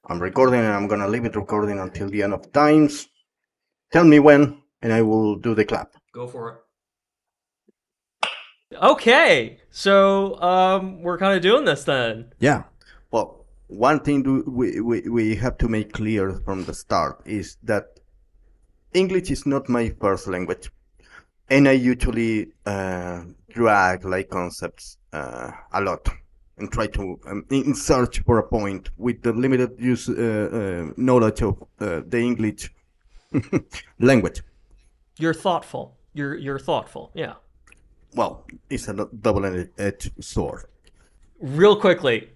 I'm recording and I'm gonna leave it recording until the end of times. Tell me when, and I will do the clap. Go for it. Okay, so we're kind of doing this then. Yeah. Well, one thing we have to make clear from the start is that English is not my first language, and I usually drag like concepts a lot and try to in search for a point with the limited use knowledge of the English language. You're thoughtful. You're thoughtful. Yeah. Well, it's a double-edged sword. Real quickly,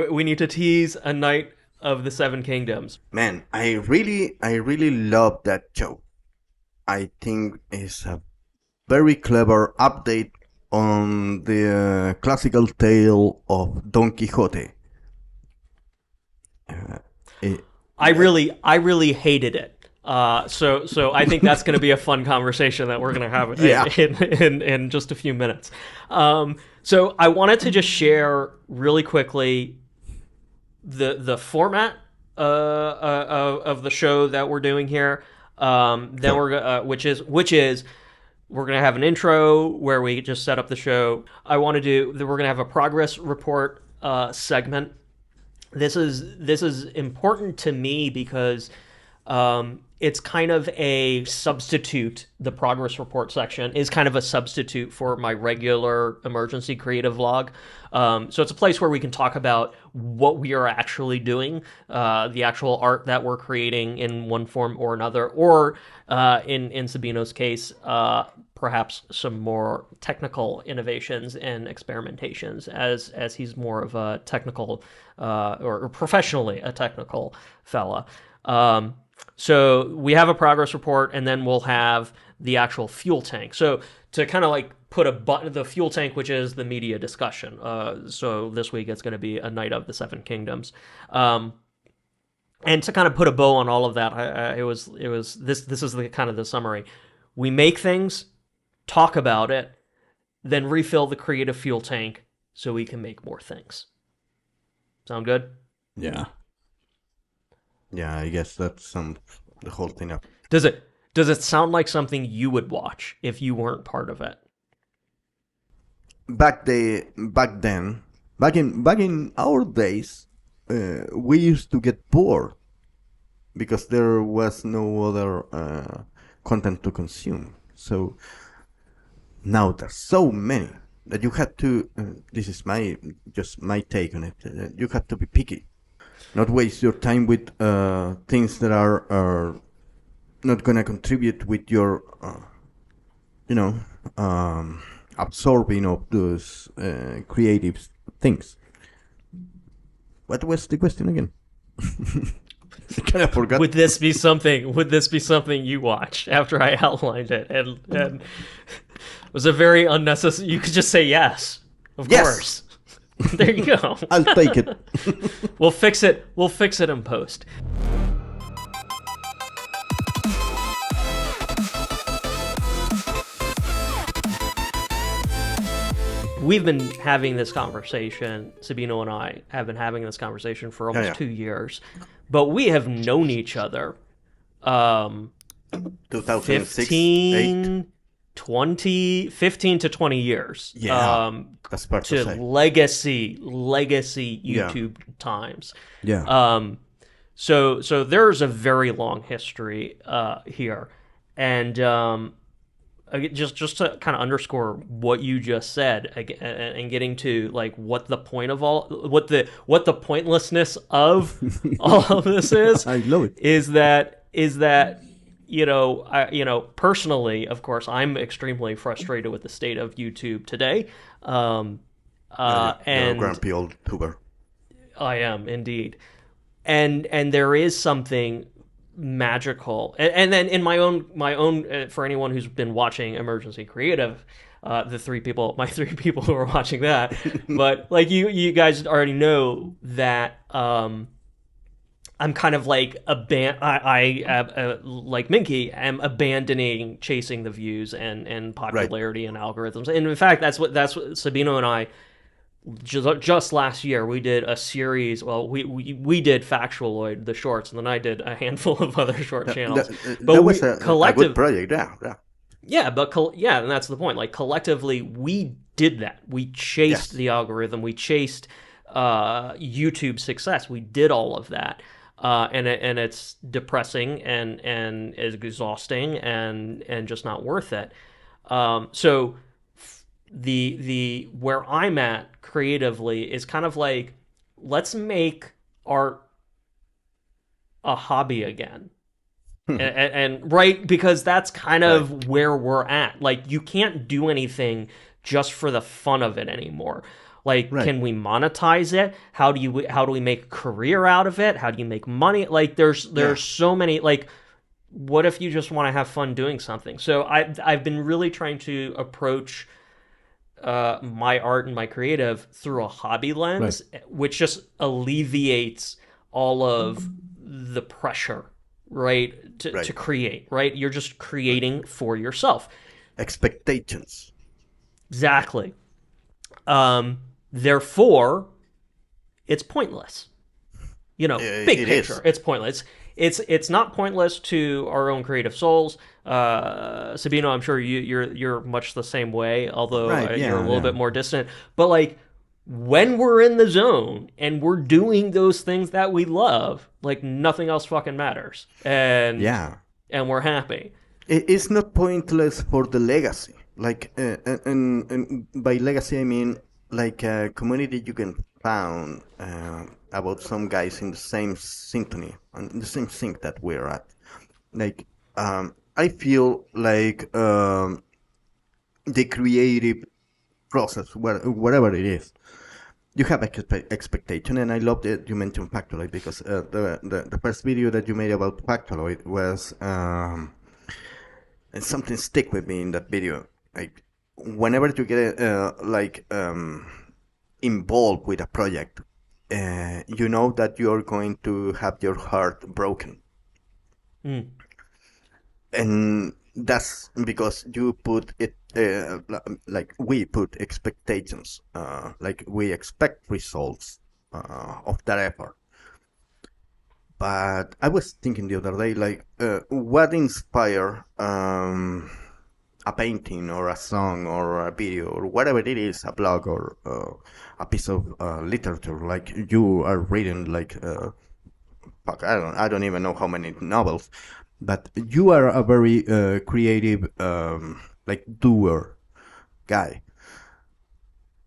we need to tease A Knight of the Seven Kingdoms. Man, I really love that show. I think it's a very clever update on the classical tale of Don Quixote. I really hated it. So I think that's going to be a fun conversation that we're going to have in just a few minutes. So I wanted to just share really quickly the format of the show that we're doing here. Then which is we're going to have an intro where we just set up the show. We're going to have a progress report segment. This is important to me because it's kind of a substitute. The progress report section is kind of a substitute for my regular emergency creative vlog. So it's a place where we can talk about what we are actually doing, the actual art that we're creating in one form or another, or in Sabino's case, perhaps some more technical innovations and experimentations, as he's more of a technical or professionally a technical fella. So we have a progress report, and then we'll have the actual fuel tank. So to kind of like put a button, the fuel tank, which is the media discussion. So this week it's going to be A Knight of the Seven Kingdoms. And to kind of put a bow on all of that, this is the kind of the summary. We make things, talk about it, then refill the creative fuel tank so we can make more things. Sound good? Yeah. Yeah, I guess that sums the whole thing up. Does it sound like something you would watch if you weren't part of it? Back in our days, we used to get bored because there was no other content to consume. So now there's so many that you have to. This is my take on it. You have to be picky. Not waste your time with things that are not going to contribute with your, absorbing of those creative things. What was the question again? Kind of forgot. Would this be something you watched after I outlined it? And was it very unnecessary? You could just say yes. Of course. There you go. I'll take it. We'll fix it in post. We've been having this conversation, Sabino and I have been having this conversation for almost 2 years, but we have known each other 2006, 15 to 20 years. Yeah, that's part to legacy YouTube times. Yeah. So there's a very long history here, and just to kind of underscore what you just said, and getting to like what the point of what the pointlessness of all of this is. I love it. Is that personally, of course, I'm extremely frustrated with the state of YouTube today. You're a grumpy old tuber. I am indeed, and there is something magical, and then in my own for anyone who's been watching Emergency Creative, my three people who are watching that, but like you guys already know that I'm kind of like I like Minki, am abandoning chasing the views and popularity and algorithms. And in fact, that's what Sabino and I just last year we did a series. Well, we did Factualoid, the shorts, and then I did a handful of other short channels. But that was a good project. Yeah, but and that's the point. Like collectively, we did that. We chased the algorithm. We chased YouTube success. We did all of that, and it's depressing and is exhausting and just not worth it. So the where I'm at creatively is kind of like, let's make art a hobby again. And right, because that's kind of where we're at. Like, you can't do anything just for the fun of it anymore. Like, can we monetize it? How do we make a career out of it? How do you make money? Like, there's so many, like, what if you just want to have fun doing something? So I've been really trying to approach my art and my creative through a hobby lens, which just alleviates all of the pressure, right, to create, right? You're just creating for yourself. Expectations. Exactly. Therefore, it's pointless. Big picture, it's pointless. It's not pointless to our own creative souls. Sabino, I'm sure you're much the same way, although you're a little bit more distant. But like, when we're in the zone and we're doing those things that we love, like, nothing else fucking matters. And we're happy. It's not pointless for the legacy. Like, and by legacy I mean like a community you can found about some guys in the same symphony, in the same sync that we're at. Like, I feel like the creative process, whatever it is, you have expectation, and I love that you mentioned Factoloid, because the first video that you made about Factoloid was and something stick with me in that video. Like, whenever you get involved with a project, you know that you're going to have your heart broken. And that's because you put it, like we put expectations, like we expect results of that effort. But I was thinking the other day, like, what inspired a painting or a song or a video or whatever it is, a blog or a piece of literature, like you are reading, like, fuck, I don't even know how many novels, but you are a very creative, like, doer guy,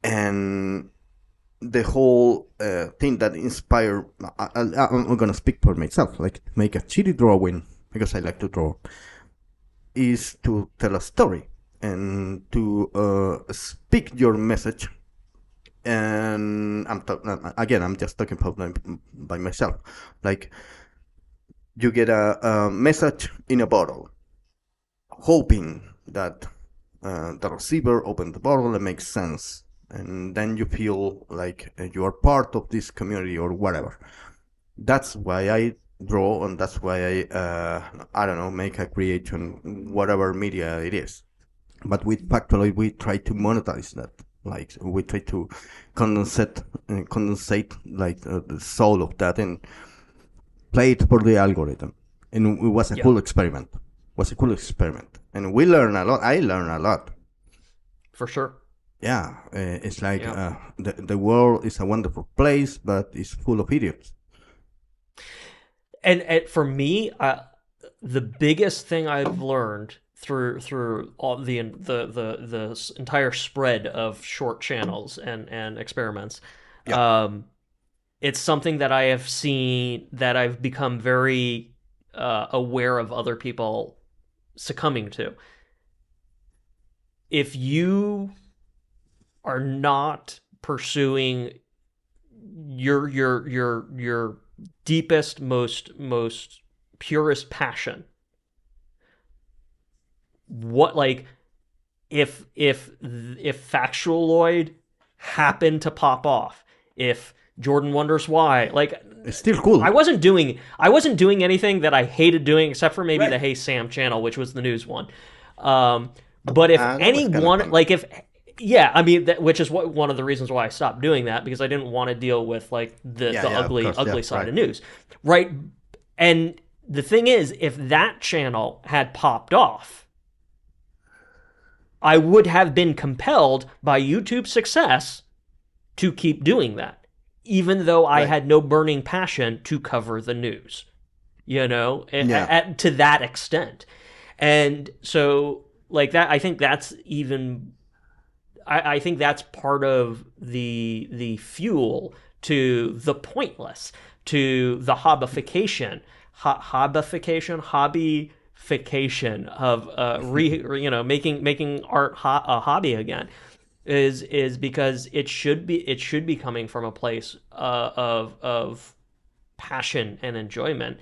and the whole thing that inspired, I'm gonna speak for myself, like, make a shitty drawing because I like to draw, is to tell a story and to speak your message. And I'm just talking by myself. Like, you get a message in a bottle, hoping that the receiver opens the bottle and makes sense, and then you feel like you are part of this community or whatever. That's why I draw, and that's why I don't know, make a creation, whatever media it is. But with Factoid, we try to monetize that. Like, we try to condensate like the soul of that and play it for the algorithm. And it was a cool experiment. And we learn a lot. I learn a lot. For sure. Yeah, it's like the world is a wonderful place, but it's full of idiots. And for me, the biggest thing I've learned through all the entire spread of short channels and experiments, it's something that I have seen, that I've become very aware of other people succumbing to. If you are not pursuing your deepest, most purest passion, what, like, if Factualoid happened to pop off, if Jordan Wonders Why, like, it's still cool. I wasn't doing anything that I hated doing, except for maybe the Hey Sam channel, which was the news one. But if anyone, like, Yeah, I mean, which is one of the reasons why I stopped doing that, because I didn't want to deal with like the ugly side of news, right? And the thing is, if that channel had popped off, I would have been compelled by YouTube's success to keep doing that, even though I had no burning passion to cover the news, to that extent. And so, like that, I think that's even. I think that's part of the fuel to the pointless, to the hobbification of making art a hobby again, is because it should be coming from a place of passion and enjoyment.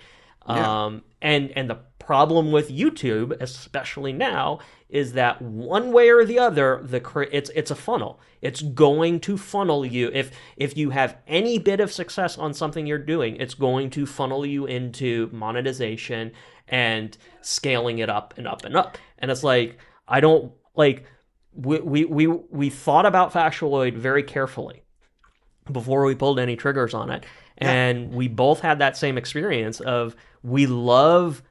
And the problem with YouTube, especially now, is that one way or the other, it's a funnel. It's going to funnel you. If you have any bit of success on something you're doing, it's going to funnel you into monetization and scaling it up and up and up. And it's like, I don't like. We thought about Factualoid very carefully before we pulled any triggers on it. And we both had that same experience of, we love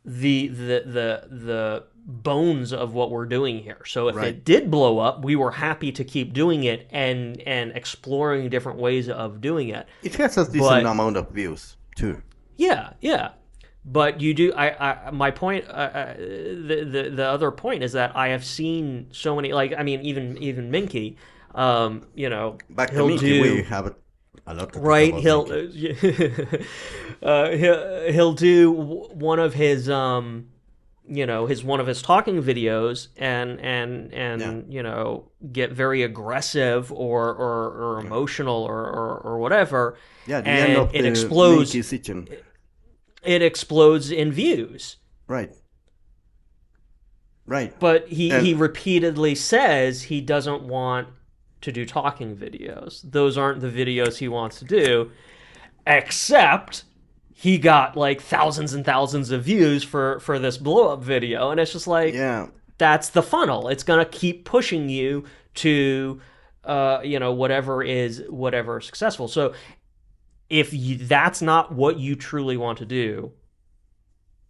the bones of what we're doing here. So if it did blow up, we were happy to keep doing it and exploring different ways of doing it. It has a decent amount of views too. Yeah. But you do. My point. The other point is that I have seen so many. Like, I mean, even Minki. Back to Minki, we have a lot to right. He'll do one of his one of his talking videos and get very aggressive or emotional or whatever. Yeah, the and end of it explodes. It explodes in views. Right. But he repeatedly says he doesn't want to do talking videos. Those aren't the videos he wants to do, except he got like thousands and thousands of views for this blow up video, and it's just like, that's the funnel. It's gonna keep pushing you to whatever is successful. So if that's not what you truly want to do,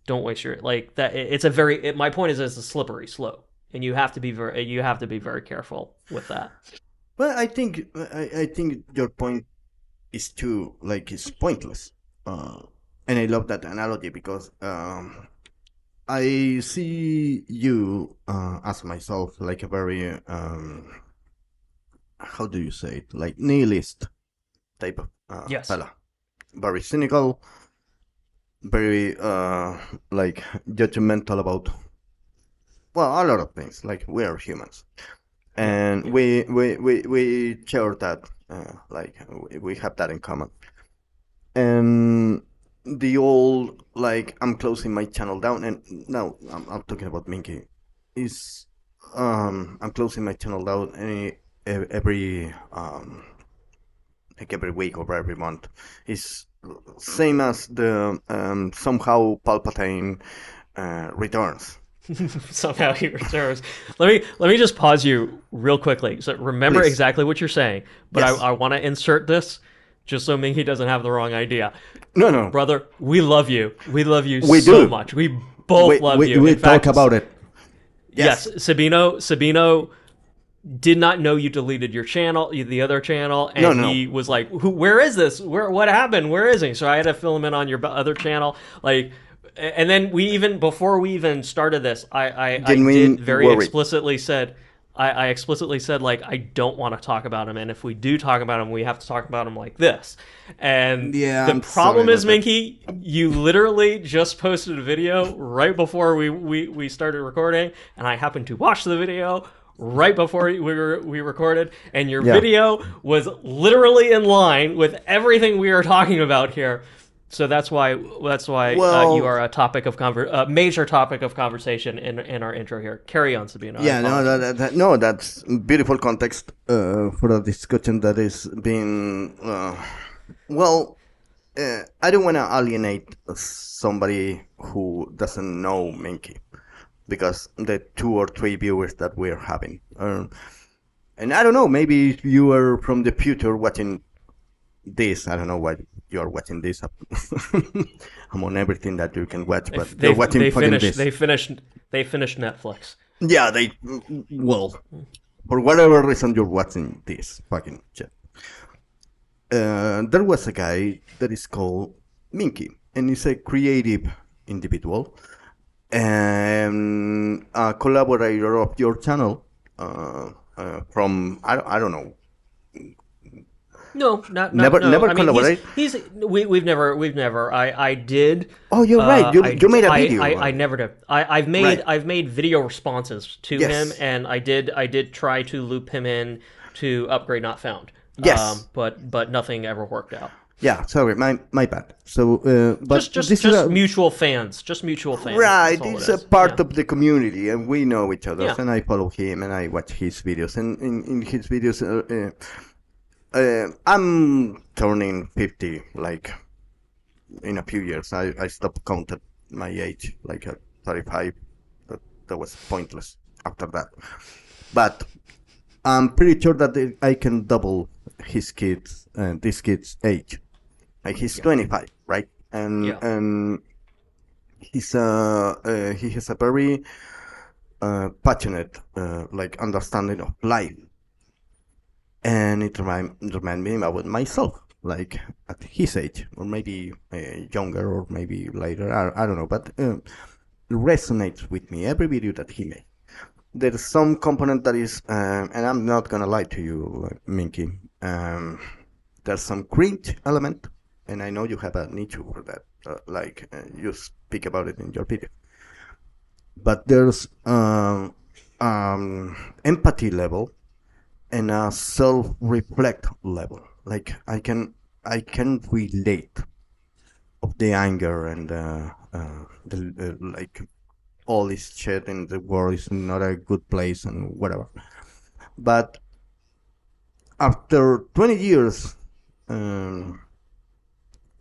don't waste your like that. It's a very. My point is, it's a slippery slope, and you have to be very careful with that. Well, I think your point is too, like, it's pointless, and I love that analogy because I see you as myself like a very how do you say it, like nihilist type of fella, very cynical, very like judgmental about, well, a lot of things. Like, we are humans. And we share that, like, we have that in common. And the old, like, I'm closing my channel down, and now I'm talking about Minki, is I'm closing my channel down every week or every month. It's same as the somehow Palpatine returns. Somehow he returns. Let me just pause you real quickly. So remember Please. exactly what you're saying, but I want to insert this just so Minky doesn't have the wrong idea. No, brother, we love you. We love you we so do. much. We both love you. We talk about it. Yes, Sabino did not know you deleted your channel, the other channel, and he was like, "Where is this? What happened? Where is he?" So I had to fill him in on your other channel, like. And then before we even started this, I did very explicitly said, I explicitly said, like, I don't want to talk about him, and if we do talk about him, we have to talk about him like this. And the problem is, Minky, you literally just posted a video right before we started recording, and I happened to watch the video right before we recorded, and your video was literally in line with everything we are talking about here. So that's why you are a topic of major topic of conversation in our intro here. Carry on, Sabino. Yeah, that's beautiful context for a discussion that is being. I don't want to alienate somebody who doesn't know Minki, because the 2 or 3 viewers that we're having. And I don't know, maybe you are from the future watching this. I don't know why you're watching this. I'm on everything that you can watch, but you're watching fucking this. They finished Netflix. Yeah, well, for whatever reason you're watching this fucking shit. There was a guy that is called Minki, and he's a creative individual and a collaborator of your channel from I don't know. No, Never I mean, collaborate. We've never. I did. Oh, you're right. You made a video. I never did. I've made video responses to him, and I did try to loop him in to Upgrade Not Found. Yes. But nothing ever worked out. Yeah, sorry, my bad. So, but just mutual fans, right? It's a part of the community, and we know each other. Yeah. And I follow him, and I watch his videos. And in his videos, I'm turning 50, like in a few years. I stopped counting my age, like at 35. That was pointless after that. But I'm pretty sure that I can double this kid's age. Like he's 25, right? And he's he has a very passionate like understanding of life, and it remind me about myself, like at his age, or maybe younger, or maybe later. I don't know, but it resonates with me every video that he made. There's some component that is, and I'm not gonna lie to you, Minky. There's some cringe element. And I know you have a niche for that, you speak about it in your video. But there's empathy level and a self-reflect level. Like I can relate of the anger and like all this shit in the world is not a good place and whatever. But after 20 years.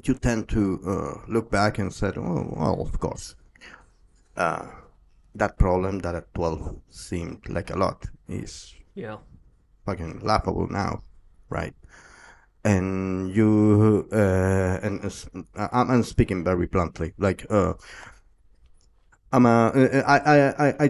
You tend to look back and say, oh, well, of course. That problem that at 12 seemed like a lot is fucking laughable now, right? And you, I'm speaking very bluntly, like, I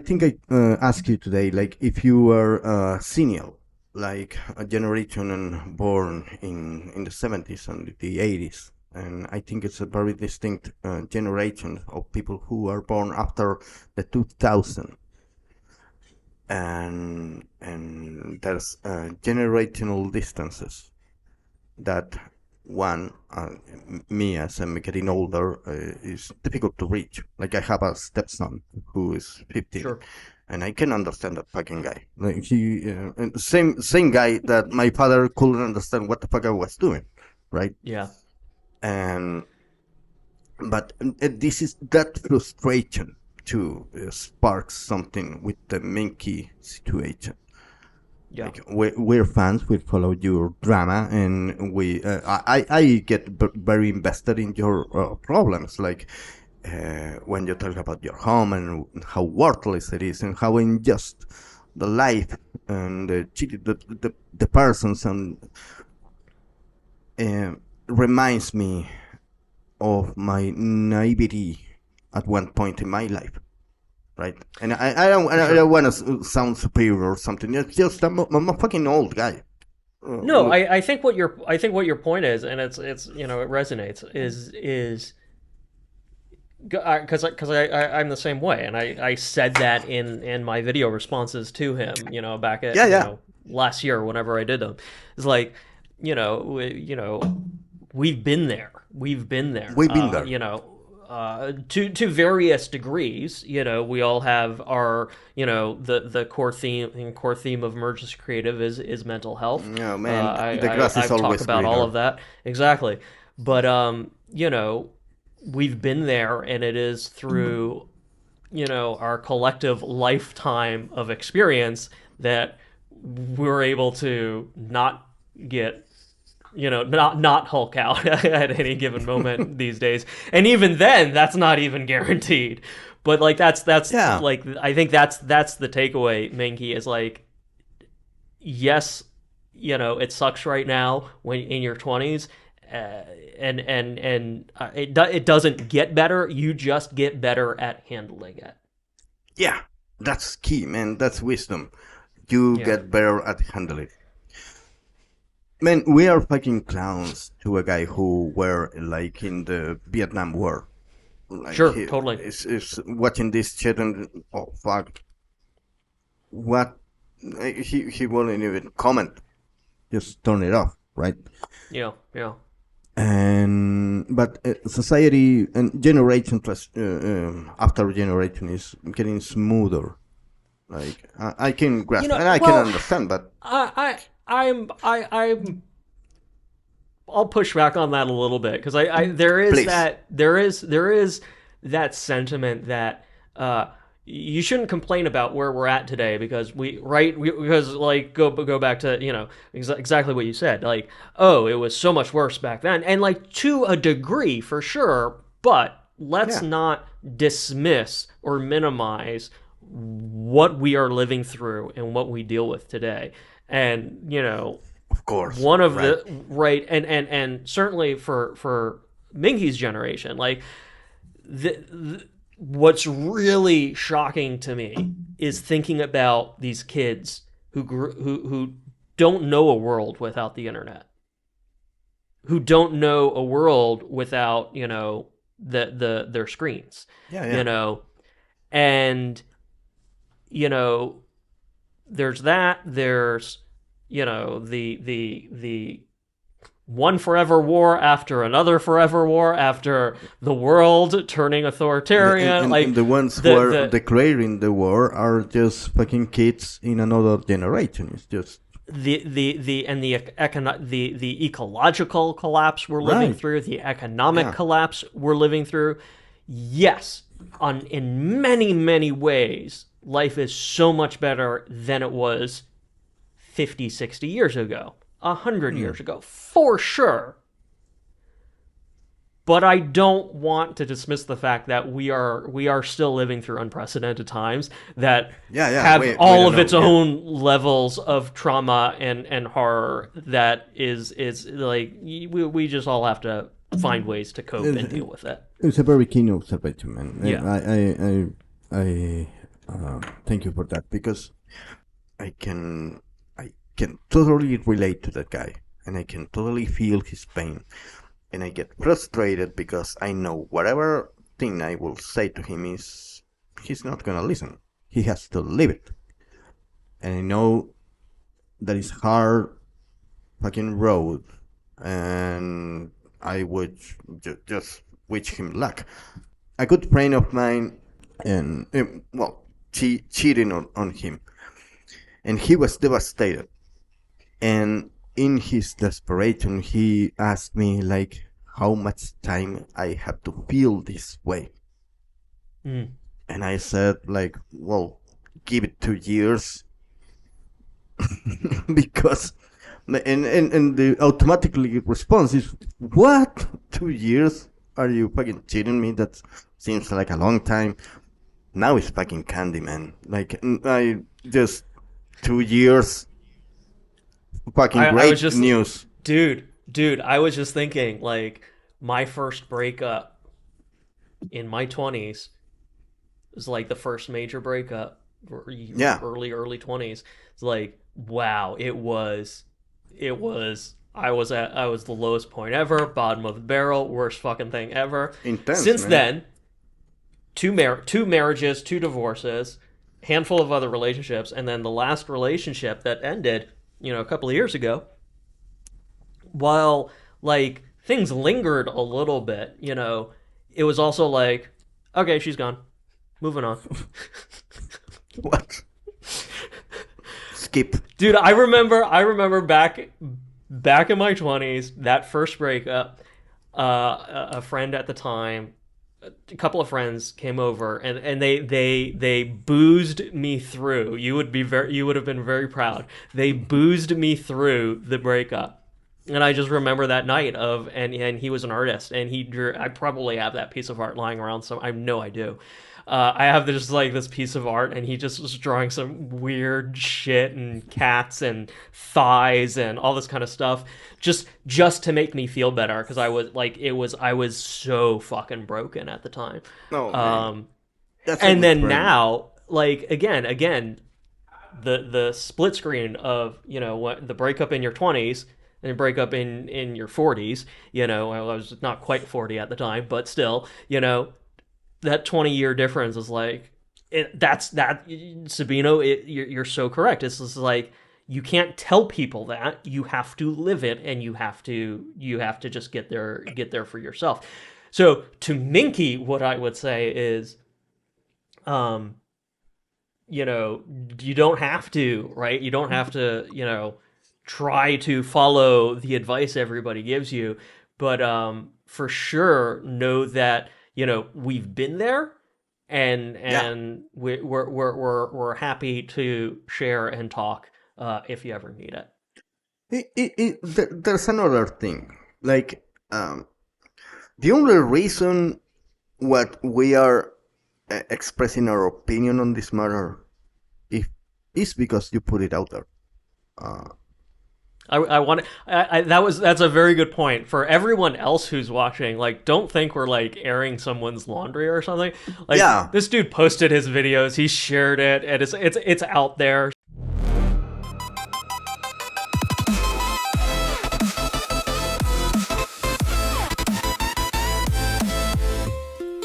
think I asked you today, like, if you were senior, like a generation born in the 70s and the 80s. And I think it's a very distinct generation of people who are born after the 2000. And there's generational distances that me as I'm getting older is difficult to reach. Like I have a stepson who is 15. Sure. And I can understand that fucking guy. Like he, same guy that my father couldn't understand what the fuck I was doing, right? Yeah. But this is that frustration to spark something with the Minky situation. Yeah. Like we're fans. We follow your drama, and I get very invested in your problems. Like when you talk about your home and how worthless it is, and how unjust the life and the persons and. Reminds me of my naivety at one point in my life, right? And I don't want to sound superior or something. It's just I'm a fucking old guy. No, I think what your point is, and it's it resonates is because I'm the same way, and I said that in my video responses to him, back at last year whenever I did them. It's like we've been there. We've been there. To various degrees. We all have our, the core theme of Emergency Creative is mental health. Yeah, man. The grass is always greener. I've talked about all of that. Exactly. But, we've been there, and it is through, our collective lifetime of experience that we're able to not get not Hulk out at any given moment these days. And even then, that's not even guaranteed. But like that's Yeah. like I think that's the takeaway, Minky, is like, yes, it sucks right now when in your 20s, and it doesn't get better. You just get better at handling it. Yeah, that's key, man. That's wisdom. You Yeah. get better at handling it. Man, we are fucking clowns to a guy who were like in the Vietnam War. Like Sure, he totally. is watching this shit and oh fuck, what? He won't even comment. Just turn it off, right? Yeah, yeah. And but society and generation plus after generation is getting smoother. Like I can grasp and I can understand, but I'm I'll push back on that a little bit, because there is Please. there is that sentiment that you shouldn't complain about where we're at today, because because like go back to exactly what you said, like, oh, it was so much worse back then, and like to a degree for sure, but let's Yeah. not dismiss or minimize what we are living through and what we deal with today. And Of course. one of right. the right, and certainly for Minky's generation, like what's really shocking to me is thinking about these kids who don't know a world without the internet, who don't know a world without their screens, Yeah, yeah. and there's that. There's the one forever war after another forever war, after the world turning authoritarian. And the ones who are declaring the war are just fucking kids in another generation. It's just the ecological collapse we're living Right. through, the economic Yeah. collapse we're living through. Yes, in many ways, life is so much better than it was 50, 60 years ago, 100 years ago, for sure. But I don't want to dismiss the fact that we are still living through unprecedented times that Yeah, yeah, have we all don't of its know, yeah. own levels of trauma and horror. That is like we just all have to find ways to cope and deal with it. It's a very keen observation, man. Yeah. I thank you for that, because I can totally relate to that guy, and I can totally feel his pain, and I get frustrated because I know whatever thing I will say to him is he's not gonna listen. He has to live it, and I know that is hard fucking road, and I would just wish him luck. A good friend of mine, and well, cheating on him, and he was devastated. And in his desperation, he asked me like how much time I have to feel this way, and I said like, well, give it 2 years, because and the automatically response is, what, 2 years? Are you fucking cheating me? That seems like a long time. Now it's fucking candy, man. Like I just 2 years. Fucking I great was just news. dude, I was just thinking, like, my first breakup in my 20s was like the first major breakup. Yeah. Early 20s. It's like, wow, it was I was the lowest point ever, bottom of the barrel, worst fucking thing ever. Intense, Since man. then, two marriages, 2 divorces, handful of other relationships, and then the last relationship that ended, a couple of years ago. While like things lingered a little bit, it was also like, okay, she's gone, moving on. What? Skip. Dude, I remember back in my 20s, that first breakup, a friend at the time, a couple of friends came over, and they boozed me through. You would have been very proud. They boozed me through the breakup. And I just remember that night and he was an artist, and he drew. I probably have that piece of art lying around. So I know I do. I have this piece of art, and he just was drawing some weird shit and cats and thighs and all this kind of stuff, just to make me feel better, because I was so fucking broken at the time. No, man. That's a And good then friend. now, like again, the split screen of, what, the breakup in your 20s and breakup in your 40s. I was not quite 40 at the time, but still, that 20-year difference is like that's that Sabino. You're so correct. It's just like, you can't tell people that. You have to live it, and you have to just get there for yourself. So to Minky, what I would say is, um you don't have to, right? You don't have to, try to follow the advice everybody gives you, but for sure know that, we've been there, and Yeah. we're happy to share and talk, if you ever need it. There's another thing. Like, the only reason what we are expressing our opinion on this matter if, is because you put it out there. Uh, I want that's a very good point for everyone else who's watching. Like, don't think we're like airing someone's laundry or something. Like, yeah. this dude posted his videos, he shared it, and it's out there.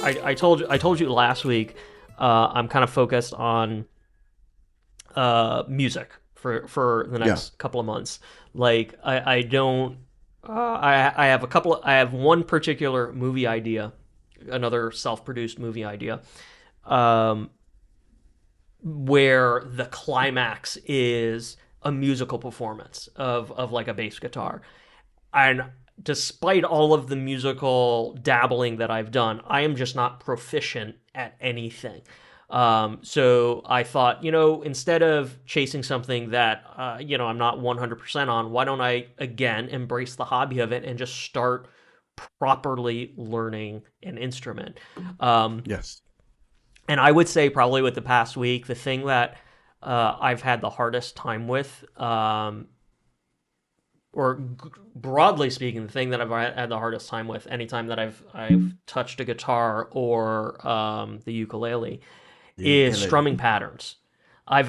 I told you last week. I'm kind of focused on music for the next couple of months. Like, I don't. I have I have one particular movie idea, another self-produced movie idea, where the climax is a musical performance of like a bass guitar. And despite all of the musical dabbling that I've done, I am just not proficient at anything. So I thought, instead of chasing something that, I'm not 100% on, why don't I, again, embrace the hobby of it and just start properly learning an instrument? Yes. And I would say, probably with the past week, the thing that I've had the hardest time with, or broadly speaking, the thing that I've had the hardest time with anytime that I've touched a guitar or the ukulele, is strumming patterns. I'm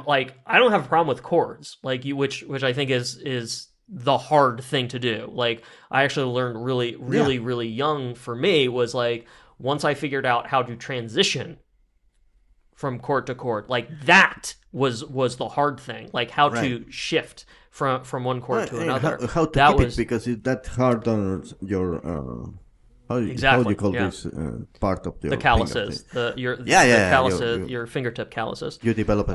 like, I don't have a problem with chords, like which I think is the hard thing to do. Like, I actually learned really young. For me, was like, once I figured out how to transition from chord to chord, like, that was the hard thing. Like, how to shift from one chord to another. How to that keep was it, because that's hard on your how do you call this part of your the calluses, calluses, your fingertip calluses. You develop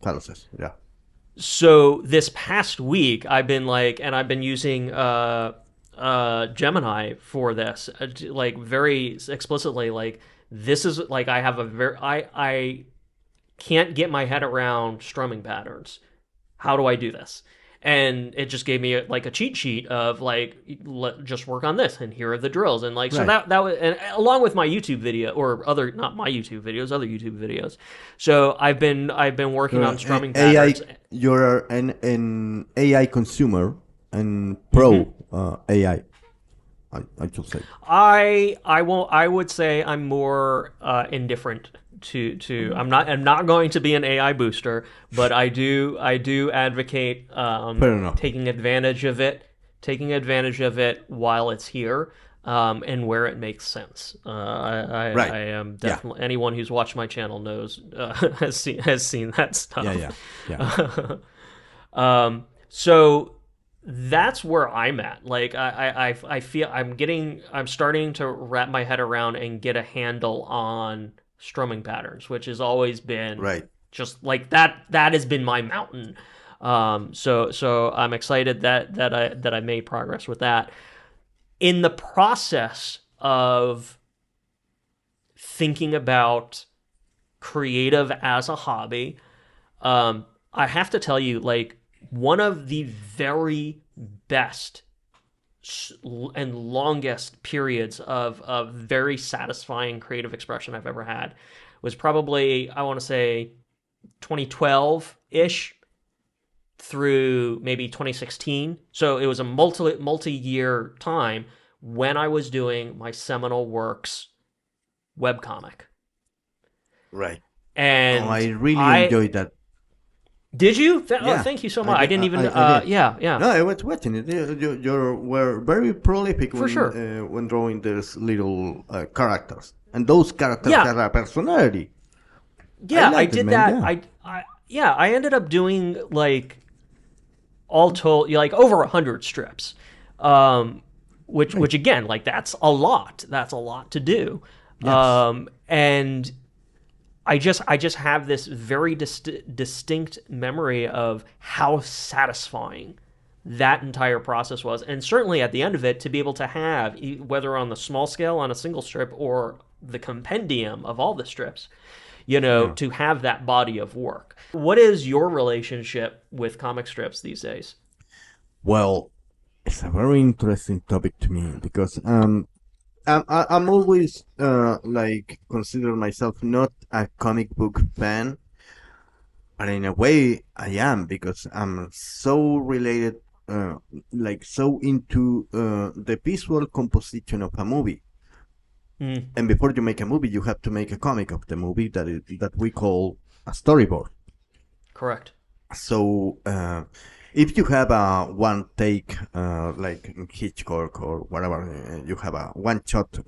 calluses, yeah. So this past week, I've been using Gemini for this, like, very explicitly. Like, this is like, I can't get my head around strumming patterns. How do I do this? And it just gave me a cheat sheet of, like, just work on this, and here are the drills, and like, so that was, and along with my YouTube video, or other, not my YouTube videos, other YouTube videos. So I've been working on strumming patterns. You're an AI consumer and pro AI. I should say. I would say I'm more indifferent to I'm not going to be an AI booster, but I do advocate taking advantage of it while it's here, and where it makes sense. I am definitely, anyone who's watched my channel knows, has seen that stuff. Yeah. So that's where I'm at. Like, I feel I'm starting to wrap my head around and get a handle on strumming patterns, which has always been just like that has been my mountain. So I'm excited that I made progress with that. In the process of thinking about creative as a hobby, I have to tell you, like, one of the very best and longest periods of very satisfying creative expression I've ever had was probably, I want to say, 2012-ish through maybe 2016. So it was a multi-year time when I was doing my seminal works webcomic. Right. And I really enjoyed that. Did you? Yeah, Oh, thank you so much. I didn't even. I did. Yeah. No, I was watching it. You were very prolific For sure. When drawing these little characters, and those characters have a personality. Yeah, I liked did it, that. man, I ended up doing like all told, like over 100 strips, which again, like that's a lot. That's a lot to do. Yes. And I just have this very distinct memory of how satisfying that entire process was, and certainly at the end of it, to be able to have, whether on the small scale on a single strip or the compendium of all the strips, to have that body of work. What is your relationship with comic strips these days? Well, it's a very interesting topic to me because I'm always like consider myself not a comic book fan, but in a way I am because I'm so related, like so into the visual composition of a movie. And before you make a movie, you have to make a comic of the movie that we call a storyboard. Correct. So if you have a one take, like Hitchcock or whatever, you have a one shot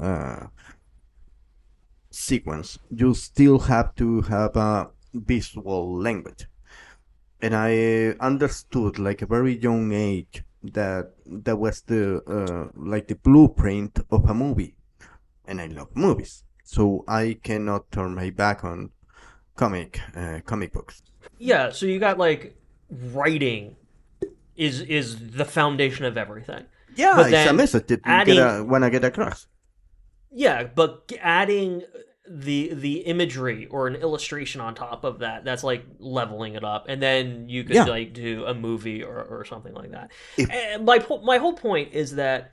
sequence, you still have to have a visual language. And I understood, like a very young age, that was the like the blueprint of a movie. And I love movies, so I cannot turn my back on comic books. Yeah, so you got like writing is the foundation of everything. Yeah, but it's a message that you want to get across. Yeah, but adding the imagery or an illustration on top of that's like leveling it up, and then you could like do a movie or something like that. And my whole point is that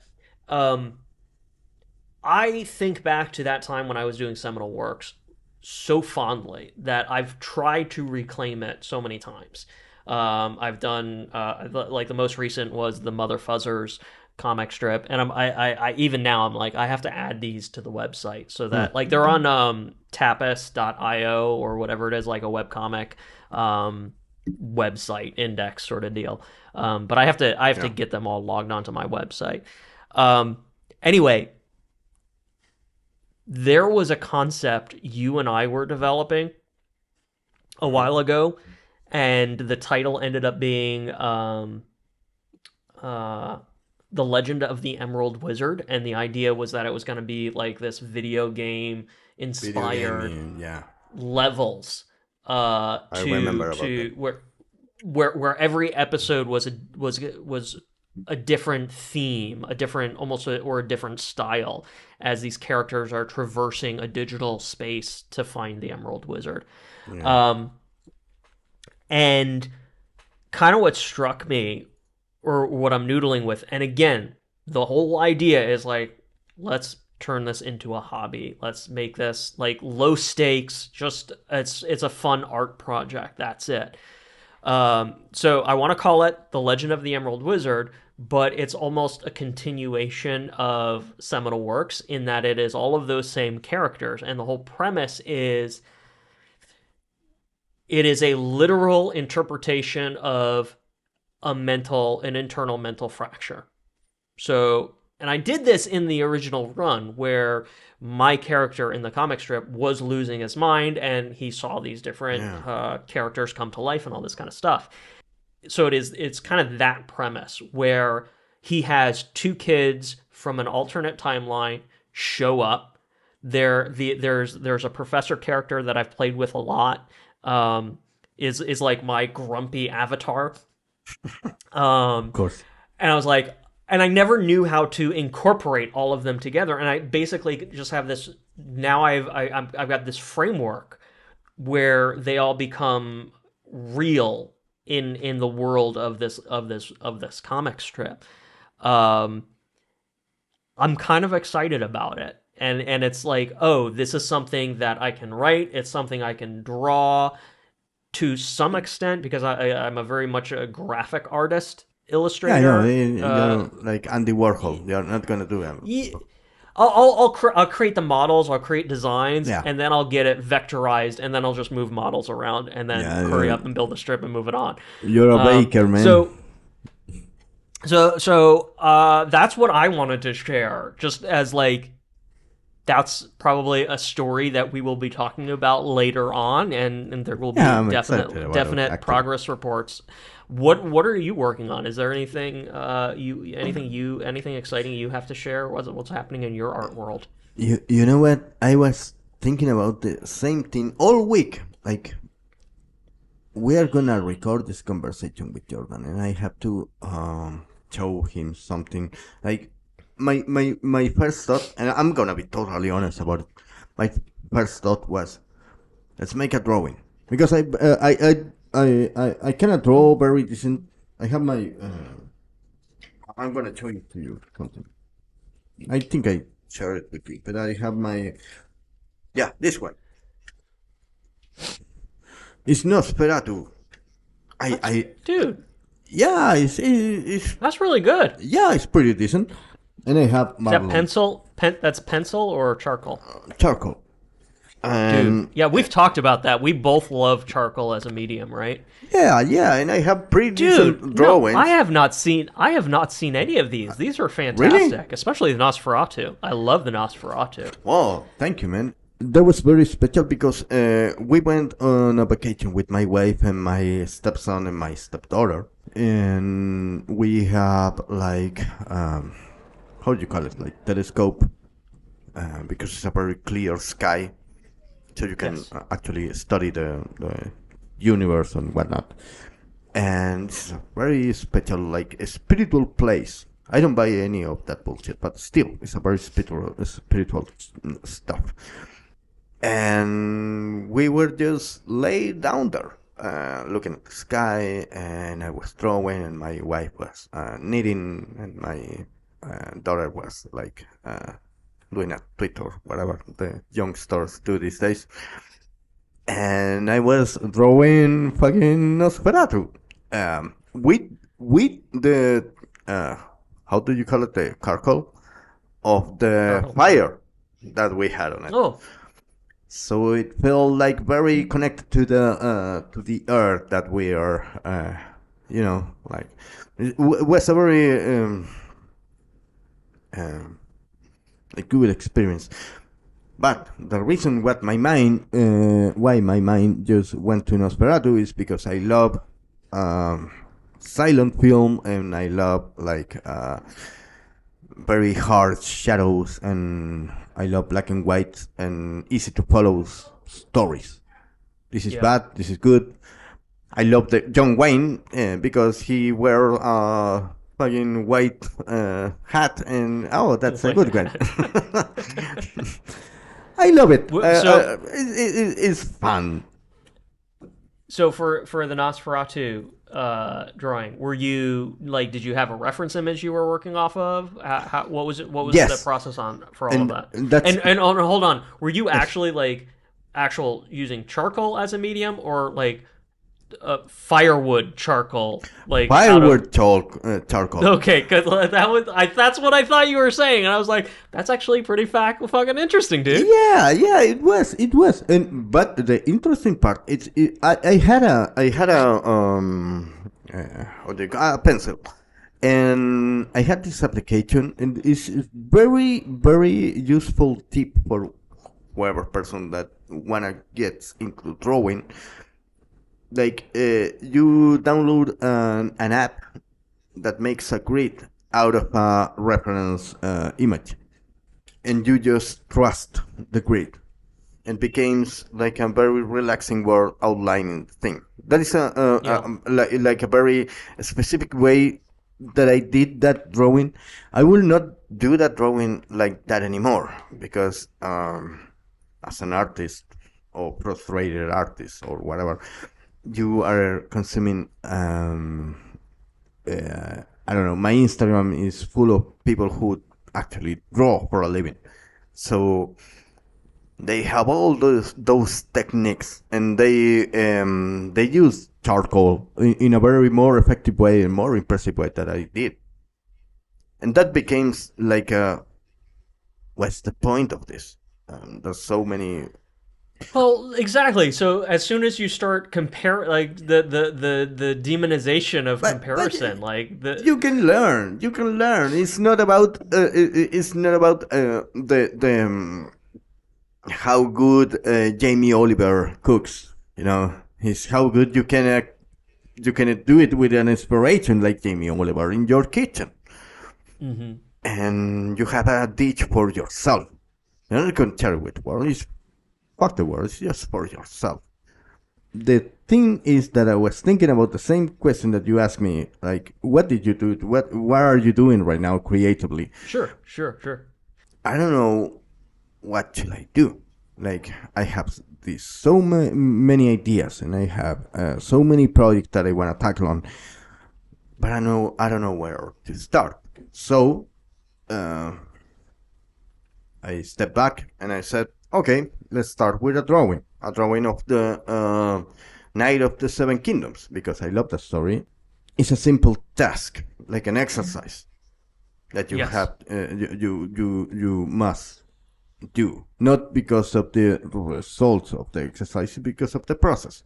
I think back to that time when I was doing seminal works so fondly that I've tried to reclaim it so many times. I've done like the most recent was the Mother Fuzzers comic strip, and I even now I'm like I have to add these to the website so that like they're on tapis.io or whatever it is, like a webcomic website index sort of deal. But I have to get them all logged onto my website. Anyway, there was a concept you and I were developing a while ago, and the title ended up being The Legend of the Emerald Wizard, and the idea was that it was going to be like this video game inspired levels I remember about to where every episode was a different theme, a different or a different style, as these characters are traversing a digital space to find the Emerald Wizard. And kind of what struck me, or what I'm noodling with, and again, the whole idea is like, let's turn this into a hobby. Let's make this like low stakes, just it's a fun art project. That's it. So I want to call it The Legend of the Emerald Wizard, but it's almost a continuation of seminal works in that it is all of those same characters, and the whole premise is it is a literal interpretation of an internal mental fracture. So, and I did this in the original run where my character in the comic strip was losing his mind and he saw these different characters come to life and all this kind of stuff. So it's kind of that premise where he has two kids from an alternate timeline show up. There's a professor character that I've played with a lot. Is like my grumpy avatar. Of course. And I was like, and I never knew how to incorporate all of them together. And I basically just have this. Now I've got this framework where they all become real in the world of this comic strip. Um, I'm kind of excited about it. And it's like, oh, this is something that I can write. It's something I can draw to some extent because I'm a very much a graphic artist, Yeah, I know. illustrator. You're like Andy Warhol. You're not gonna do them. Yeah, I'll create the models, I'll create designs, Yeah, and then I'll get it vectorized, and then I'll just move models around, and then yeah. hurry up and build a strip and move it on. You're a baker, man. So that's what I wanted to share, just as like that's probably a story that we will be talking about later on, and there will be Yeah, I'm excited about it, definite actually. progress reports. What are you working on? Is there anything anything exciting you have to share? What's happening in your art world? You know what? I was thinking about the same thing all week. Like, we are gonna record this conversation with Jordan, and I have to show him something. Like, my first thought, and I'm gonna be totally honest about it. My first thought was, let's make a drawing, because I cannot draw very decent. I have my. I'm gonna show it to you something. I think I shared it with you, but I have my. Yeah, this one. It's Nosferatu. Dude, Yeah, it's that's really good. yeah, it's pretty decent. And I have Is that Marlon pencil? That's pencil or charcoal? charcoal. Dude, And yeah, we've talked about that. We both love charcoal as a medium, right? yeah, and I have pretty decent Dude, no, drawings. I have not seen any of these. These are fantastic, especially the Nosferatu. I love the Nosferatu. Oh, thank you, man. That was very special because we went on a vacation with my wife and my stepson and my stepdaughter, and we have like how do you call it, like telescope, because it's a very clear sky, so you can Yes. actually study the universe and whatnot. And it's a very special, like a spiritual place. I don't buy any of that bullshit, but still, it's a very spiritual stuff. And we were just laid down there, looking at the sky, and I was drawing, and my wife was knitting, and my daughter was like doing a tweet or whatever the youngsters do these days. And I was drawing fucking Nosferatu, with the how do you call it, the charcoal of the Charcoal. fire that we had on it. Oh, So it felt like very connected to the earth that we are, like it was a very a good experience. But the reason why my mind just went to Nosferatu is because I love silent film, and I love like very hard shadows, and I love black and white and easy to follow stories. This is Yeah. bad. This is good. I love the John Wayne because he wear fucking white hat, and oh, that's a good one. I love it. It's fun. So for the Nosferatu drawing, were you like, did you have a reference image you were working off of? What was it? What was Yes. the process on for all And of that? that's- And hold on, were you actually like actual using charcoal as a medium, or like firewood charcoal, like out of- Firewood charcoal. Okay, because that's what I thought you were saying, and I was like, that's actually pretty fucking interesting, dude. Yeah, it was, and but the interesting part, I had a pencil, and I had this application, and it's very very useful tip for whoever person that wanna get into drawing. Like you download an app that makes a grid out of a reference image, and you just trust the grid, and becomes like a very relaxing word outlining thing. That is like a very specific way that I did that drawing. I will not do that drawing like that anymore, because as an artist or frustrated artist or whatever, you are consuming I don't know. My Instagram is full of people who actually draw for a living. So they have all those techniques, and they use charcoal in a very more effective way and more impressive way that I did. And that became like a what's the point of this? There's so many. Well, exactly. So as soon as you start compare, like the demonization of But comparison, like the you can learn. You can learn. It's not about. It's not about the how good Jamie Oliver cooks. You know, it's how good you can do it with an inspiration like Jamie Oliver in your kitchen, hmm and you have a dish for yourself. You're not gonna share it with the world. It's fuck the world. It's just for yourself. The thing is that I was thinking about the same question that you asked me. Like, what did you do? What are you doing right now creatively? sure, sure, sure. I don't know what should I do. Like, I have these many ideas, and I have so many projects that I want to tackle on, but I don't know where to start. So uh, I stepped back and I said, okay, let's start with a drawing of the Night of the Seven Kingdoms, because I love the story. It's a simple task, like an exercise that you Yes, have, you must do, not because of the results of the exercise, because of the process.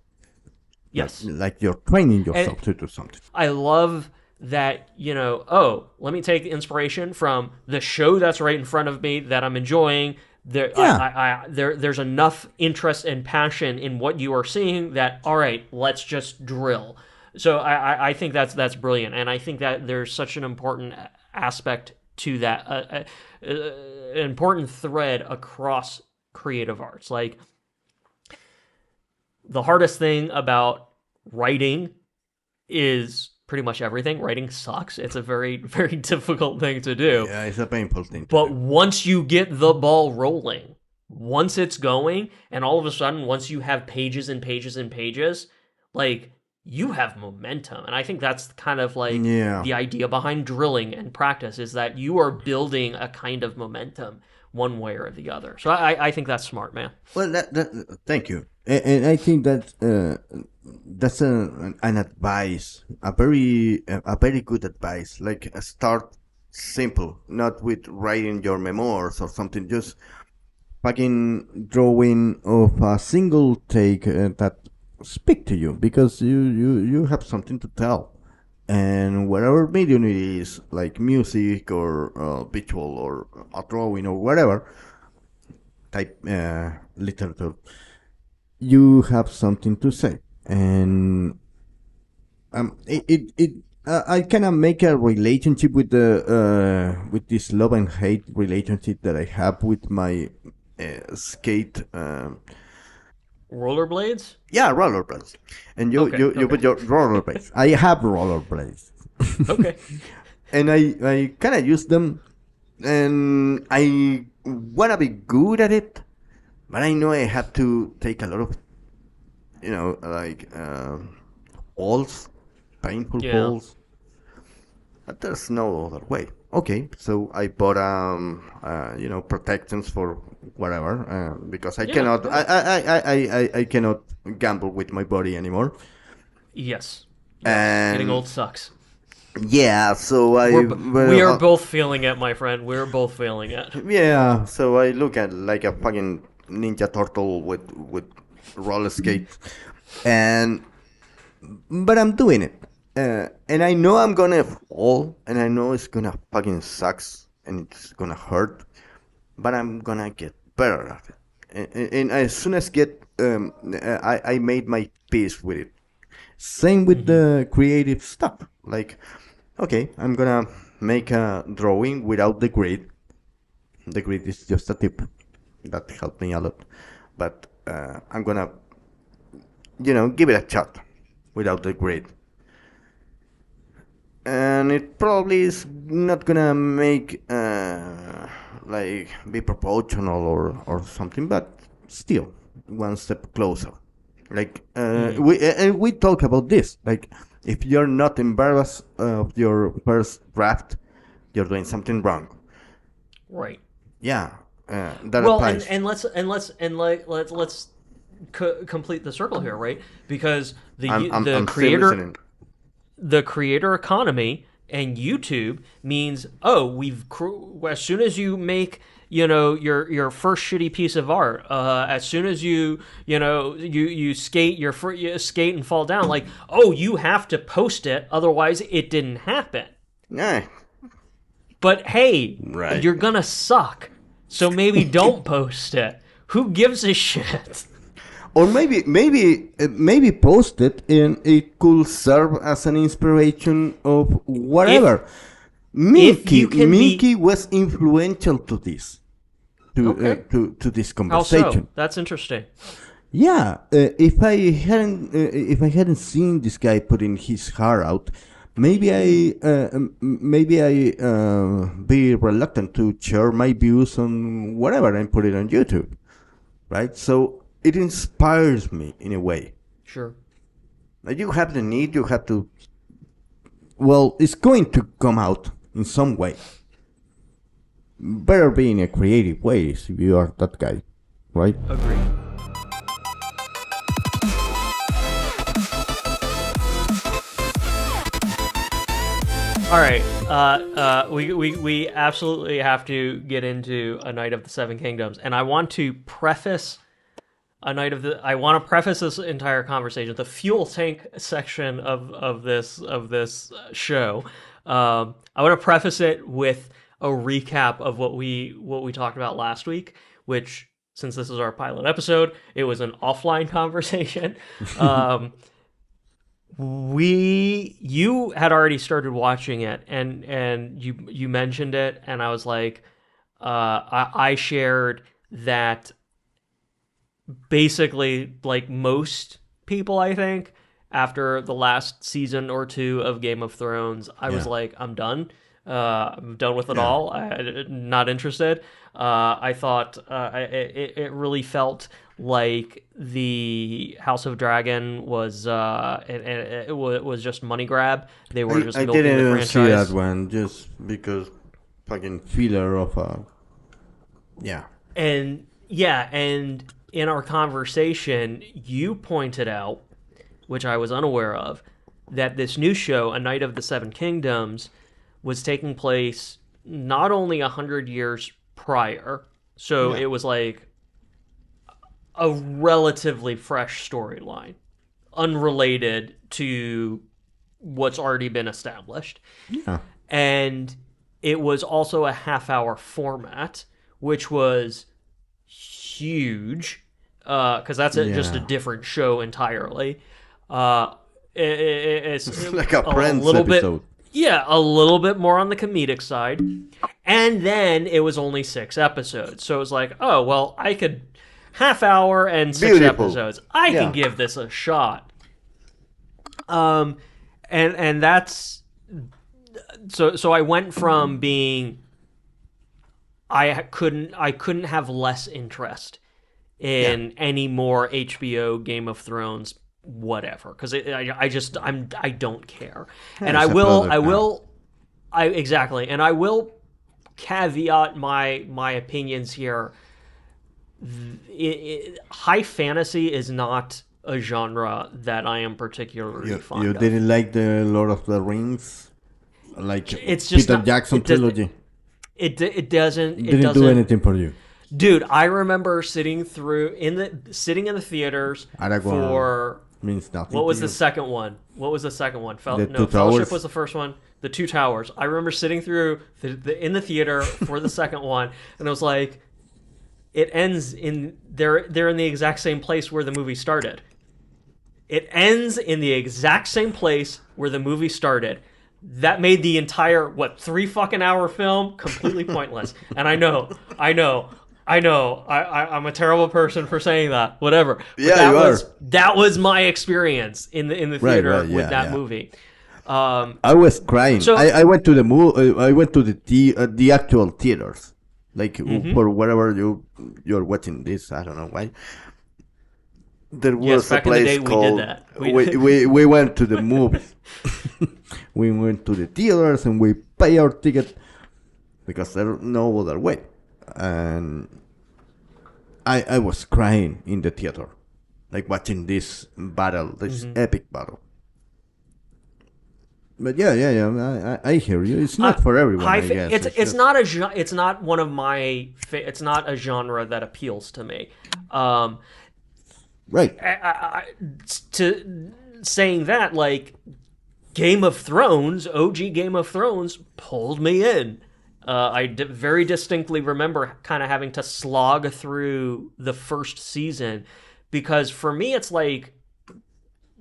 yes. Like you're training And yourself to do something. I love that, oh, let me take inspiration from the show that's right in front of me that I'm enjoying. Yeah, There's enough interest and passion in what you are seeing that, all right, let's just drill. So I think that's brilliant, and I think that there's such an important aspect to that, an important thread across creative arts. Like the hardest thing about writing is pretty much everything. Writing sucks. It's a very, very difficult thing to do. yeah, it's a painful thing to But do. once you get the ball rolling, once it's going, and all of a sudden, once you have pages and pages and pages, like you have momentum. And I think that's kind of like Yeah. the idea behind drilling and practice is that you are building a kind of momentum one way or the other. So I think that's smart, man. Well, thank you. And I think that that's an advice, a very good advice. Like start simple, not with writing your memoirs or something. Just fucking drawing of a single take that speak to you, because you have something to tell, and whatever medium it is, like music or visual or a drawing or whatever type literature, you have something to say. And I kind of make a relationship with this love and hate relationship that I have with my skate. Rollerblades? Yeah, rollerblades. And Okay, you okay, put your rollerblades. I have rollerblades. okay. And I kind of use them, and I want to be good at it, but I know I have to take a lot of, like falls, painful Yeah. falls. But there's no other way. Okay, so I bought protections for whatever, because I Yeah, cannot yeah. I cannot gamble with my body anymore. Yes. Yes. Getting And old sucks. yeah, so We are both feeling it, my friend. We're both feeling it. yeah, so I look at like a fucking ninja turtle with roller skates, and but I'm doing it, and I know I'm gonna fall, and I know it's gonna fucking sucks, and it's gonna hurt, but I'm gonna get better at it. And as soon as I made my peace with it. Same with hmm the creative stuff. Like, okay, I'm gonna make a drawing without the grid. The grid is just a tip that helped me a lot, but I'm gonna, give it a shot without the grid. And it probably is not gonna make like be proportional or something, but still one step closer. Like we talk about this. Like if you're not embarrassed of your first draft, you're doing something wrong. Right. Yeah, that Well, applies. let's complete the circle here, right? Because I'm still listening. the creator economy and YouTube means, oh, as soon as you make your first shitty piece of art, as soon as you skate you skate and fall down, like, oh, you have to post it, otherwise it didn't happen. Yeah. But hey, Right. you're gonna suck, so maybe don't post it. Who gives a shit? Or maybe post it and it could serve as an inspiration of whatever. Minki was influential to this, to this How conversation. so? That's interesting. Yeah, if I hadn't seen this guy putting his heart out, maybe I be reluctant to share my views on whatever and put it on YouTube, right? So it inspires me in a way. Sure. Like you have the need, you have to. Well, it's going to come out in some way. Better be in a creative way if you are that guy, right? Agreed. All right, we absolutely have to get into A Knight of the Seven Kingdoms, and I want to preface this entire conversation, the fuel tank section of this show. I want to preface it with a recap of what we talked about last week, which, since this is our pilot episode, it was an offline conversation. You had already started watching it, and you mentioned it, and I was like, I shared that basically, like most people, I think, after the last season or two of Game of Thrones, I was like, I'm done. I'm done with it all. Not interested. I thought it really felt like the House of Dragon was it was just money grab. They were just milking the franchise. I didn't see that one just because fucking filler of And in our conversation, you pointed out, which I was unaware of, that this new show, A Knight of the Seven Kingdoms, was taking place not only 100 years prior, so it was like a relatively fresh storyline, unrelated to what's already been established. Yeah. And it was also a half-hour format, which was huge, because that's just a different show entirely. It's like a Friends episode. A little bit more on the comedic side. And then it was only 6 episodes. So it was like, oh, well, I could half hour and 6 episodes. I can give this a shot. And that's so I went from being I couldn't have less interest in any more HBO Game of Thrones whatever, because I don't care. And I will caveat my opinions here. High fantasy is not a genre that I am particularly fond of. You didn't like the Lord of the Rings, like it's just Peter Jackson trilogy. It doesn't do anything for you, dude. I remember sitting in the theaters for. Means nothing. What was the second one? Fellowship Towers. was the first one. The Two Towers. I remember sitting through in the theater for the second one, and I was like, it ends in they're in the exact same place where the movie started. It ends in the exact same place where the movie started. That made the entire 3 fucking hour film completely pointless. And I know. I'm a terrible person for saying that. Whatever. But that was my experience in the theater with that movie. I was crying. So, I went to the I went to the actual theaters, like for whatever you're watching this. I don't know why. there Yes, was a back in the place day we did called. that. We went to the movies. We went to the theaters and we pay our ticket because there's no other way. And I was crying in the theater, like watching this battle, this epic battle. But I hear you. It's not for everyone, I guess. It's not it's not one of my it's not a genre that appeals to me. Right. To saying that, like, Game of Thrones, OG Game of Thrones pulled me in. Very distinctly remember kind of having to slog through the first season because for me it's like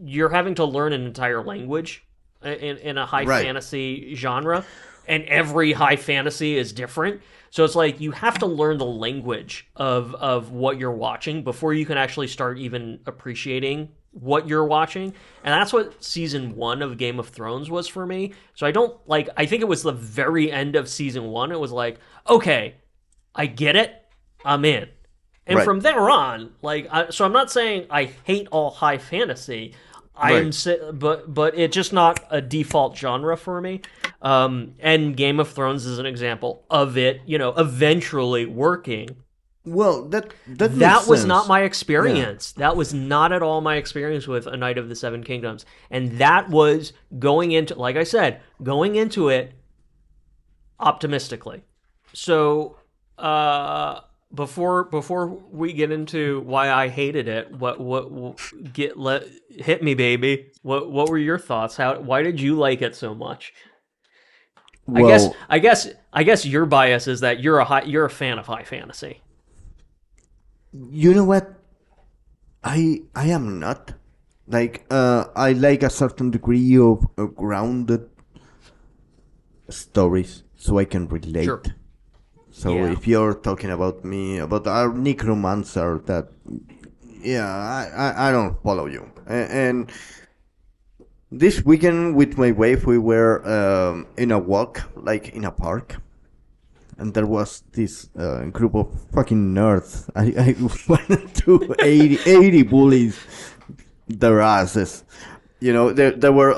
you're having to learn an entire language in a high fantasy genre, and every high fantasy is different. So it's like you have to learn the language of what you're watching before you can actually start even appreciating what you're watching. And that's what season 1 of Game of Thrones was for me. So I think it was the very end of season 1. It was like, okay, I get it, I'm in. And from there on, so I'm not saying I hate all high fantasy. But it's just not a default genre for me. And Game of Thrones is an example of it, eventually working. Well, that was not my experience. Yeah. That was not at all my experience with A Knight of the Seven Kingdoms. And that was going into, like I said, going into it optimistically. So, before we get into why I hated it, hit me, baby. What were your thoughts? Why did you like it so much? Well, I guess your bias is that you're a fan of high fantasy. You know what? I am not. I like a certain degree of grounded stories, so I can relate. Sure. So if you're talking about our necromancer, I don't follow you. And this weekend with my wife, we were in a walk, like in a park. And there was this group of fucking nerds. I wanted to 80 bullies their asses. There were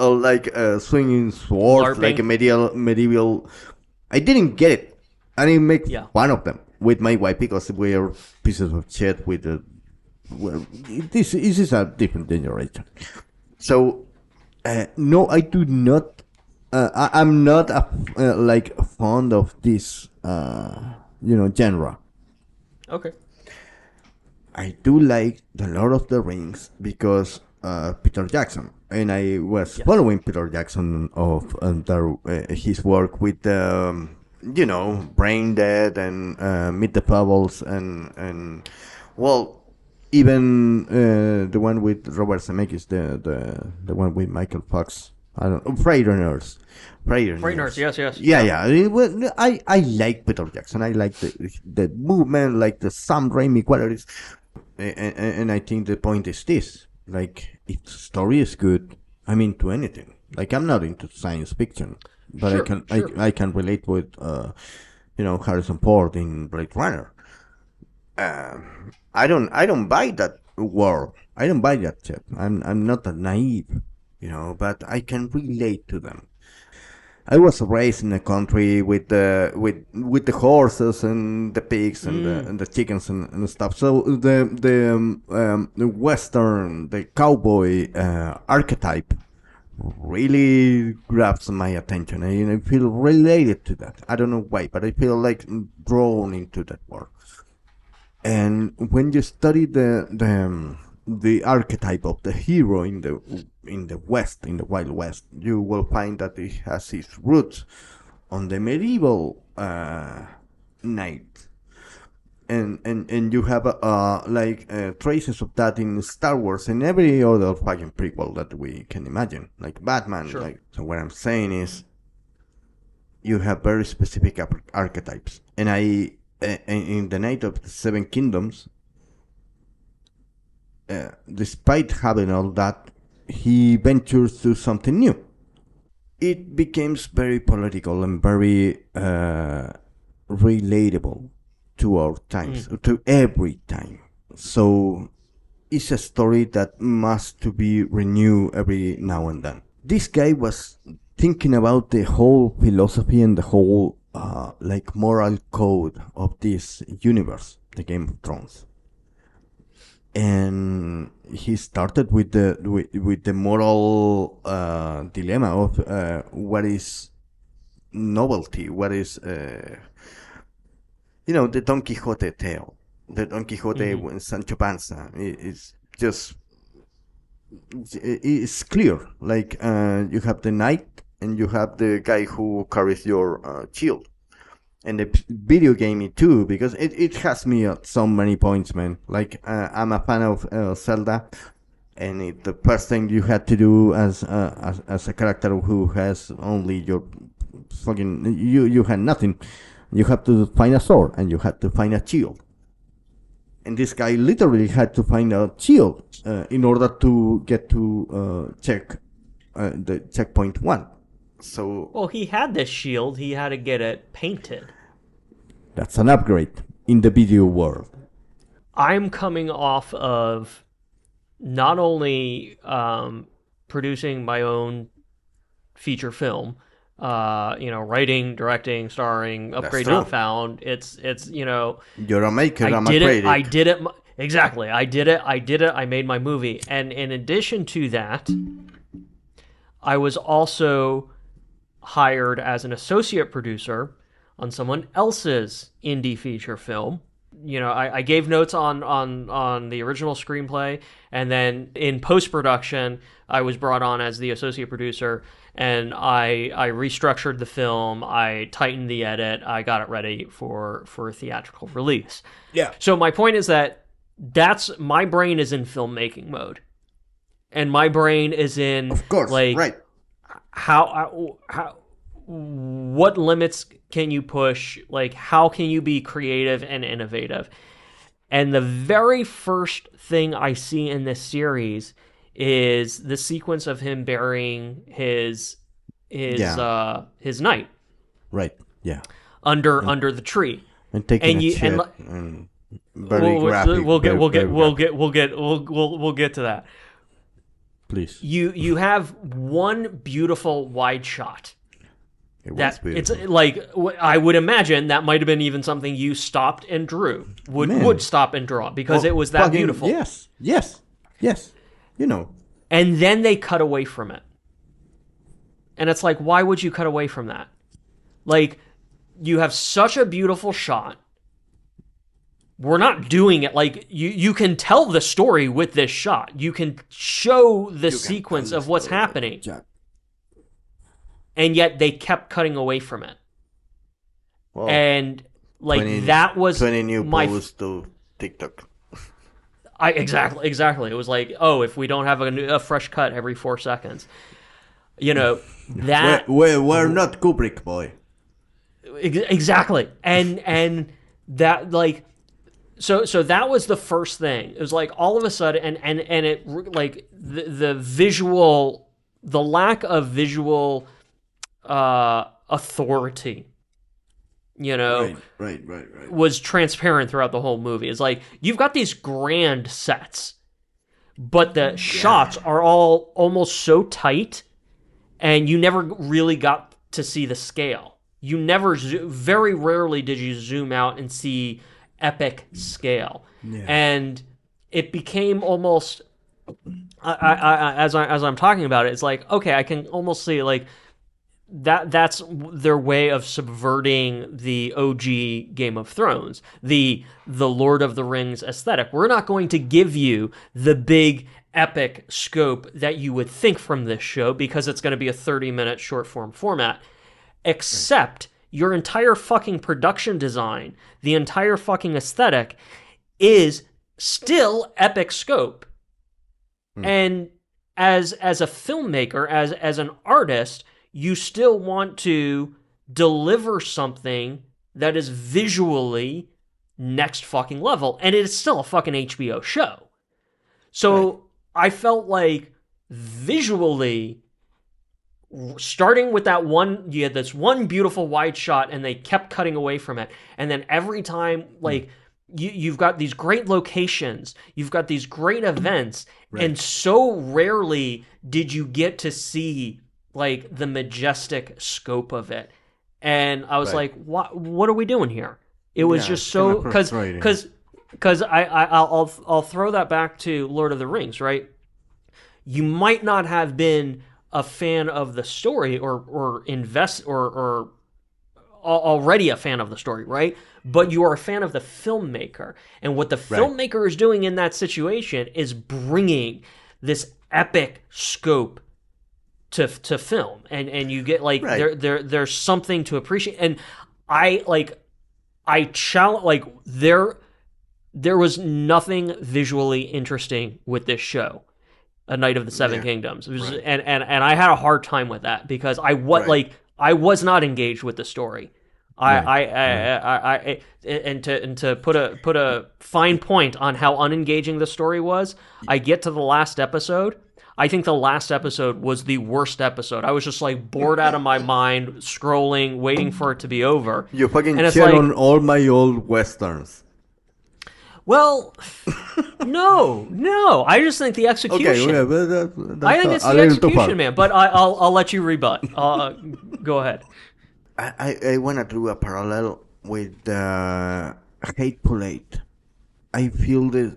swinging swords, LARPing. like a medieval. I didn't get it. I didn't make fun of them with my wife because we are pieces of shit with the. Well, this is a different generation. So, no, I do not. I'm not fond of this, genre. Okay. I do like The Lord of the Rings because Peter Jackson, and I was following Peter Jackson of his work with Brain Dead and Meet the Pebbles and even the one with Robert Zemeckis, the one with Michael Fox. I don't know. Freighteners. Yes. Yeah. I like Peter Jackson. I like the movement, like the Sam Raimi qualities. And I think the point is this. Like, if the story is good, I'm into anything. Like, I'm not into science fiction. But I can relate with, Harrison Ford in Blade Runner. I don't buy that world. I don't buy that shit. I'm not that naive. But I can relate to them. I was raised in a country with the horses and the pigs and the chickens and stuff. So the Western, the cowboy archetype really grabs my attention. I feel related to that. I don't know why, but I feel like drawn into that world. And when you study the archetype of the hero in the West, in the Wild West, you will find that it has its roots on the medieval knight, and you have traces of that in Star Wars and every other fucking prequel that we can imagine, like Batman. Sure. So what I'm saying is, you have very specific archetypes, and in the Knight of the Seven Kingdoms. Despite having all that, he ventures to something new. It becomes very political and very relatable to our times, to every time. So is a story that must to be renewed every now and then. This guy was thinking about the whole philosophy and the whole like moral code of this universe, the Game of Thrones. And he started with the moral dilemma of what is novelty, what is the Don Quixote tale, the Don Quixote and Sancho Panza. It's just it's clear. Like you have the knight and you have the guy who carries your shield. And the video game too, because it has me at so many points, man. Like I'm a fan of Zelda, and the first thing you had to do as a character who has only your fucking you had nothing, you have to find a sword and you had to find a shield. And this guy literally had to find a shield in order to get to check the checkpoint 1. So well, he had this shield. He had to get it painted. That's an upgrade in the video world. I'm coming off of not only producing my own feature film, writing, directing, starring, upgrade not found. It's You're a maker. I'm a critic. I did it. Exactly. I did it. I made my movie, and in addition to that, I was also hired as an associate producer on someone else's indie feature film. I gave notes on the original screenplay, and then in post-production, I was brought on as the associate producer, and I restructured the film, I tightened the edit, I got it ready for a theatrical release. Yeah. So my point is that's my brain is in filmmaking mode, and my brain is in, of course, like, right. How what limits can you push? Like, how can you be creative and innovative? And the very first thing I see in this series is the sequence of him burying his knight. Right. Yeah. Under the tree. And taking a shit and very graphic. We'll get to that. Please. You have one beautiful wide shot. It's like, I would imagine that might have been even something you stopped and drew. Would stop and draw because it was that beautiful. Yes. And then they cut away from it. And it's like, why would you cut away from that? Like, you have such a beautiful shot. We're not doing it like you can tell the story with this shot. You can show the sequence of what's happening. And yet they kept cutting away from it. Well, and like that was 20 new posts to TikTok. Exactly. It was like, oh, if we don't have a fresh cut every 4 seconds, that we're not Kubrick, boy. Exactly. And that, like, so that was the first thing. It was like all of a sudden, and it, like, the visual, the lack of visual authority, right, was transparent throughout the whole movie. It's like, you've got these grand sets, but the shots are all almost so tight, and you never really got to see the scale. You never, very rarely did you zoom out and see epic scale. Yeah. And it became almost, as I'm talking about it, it's like, okay, I can almost see, like, that's their way of subverting the OG Game of Thrones, the Lord of the Rings aesthetic. We're not going to give you the big epic scope that you would think from this show because it's going to be a 30-minute short form format, except your entire fucking production design, the entire fucking aesthetic is still epic scope. And as a filmmaker, as an artist, you still want to deliver something that is visually next fucking level. And it is still a fucking HBO show. So I felt like visually, starting with that one, you had this one beautiful wide shot and they kept cutting away from it. And then every time, like, you've got these great locations, you've got these great events, Right. and so rarely did you get to see like the majestic scope of it. And I was Right. like, what are we doing here? It was Yeah, just it's so kinda frustrating. because I'll throw that back to Lord of the Rings, right? You might not have been a fan of the story or invest or already a fan of the story, right? But you are a fan of the filmmaker. And what the Right. filmmaker is doing in that situation is bringing this epic scope to film. And you get like Right. there's something to appreciate. And I challenge like there was nothing visually interesting with this show. A Knight of the Seven Yeah. Kingdoms. It was, Right. and I had a hard time with that because Right. I was not engaged with the story. Right. And to put a fine point on how unengaging the story was, I get to the last episode. I think the last episode was the worst episode. I was just like bored out of my mind, scrolling, waiting for it to be over. You fucking And it's shit like- on all my old westerns. Well, no. I just think the execution. Okay, yeah, but that's I think it's a the little too far. execution, man. But I'll let you rebut. Go ahead. I want to do a parallel with Hateful Eight. I feel the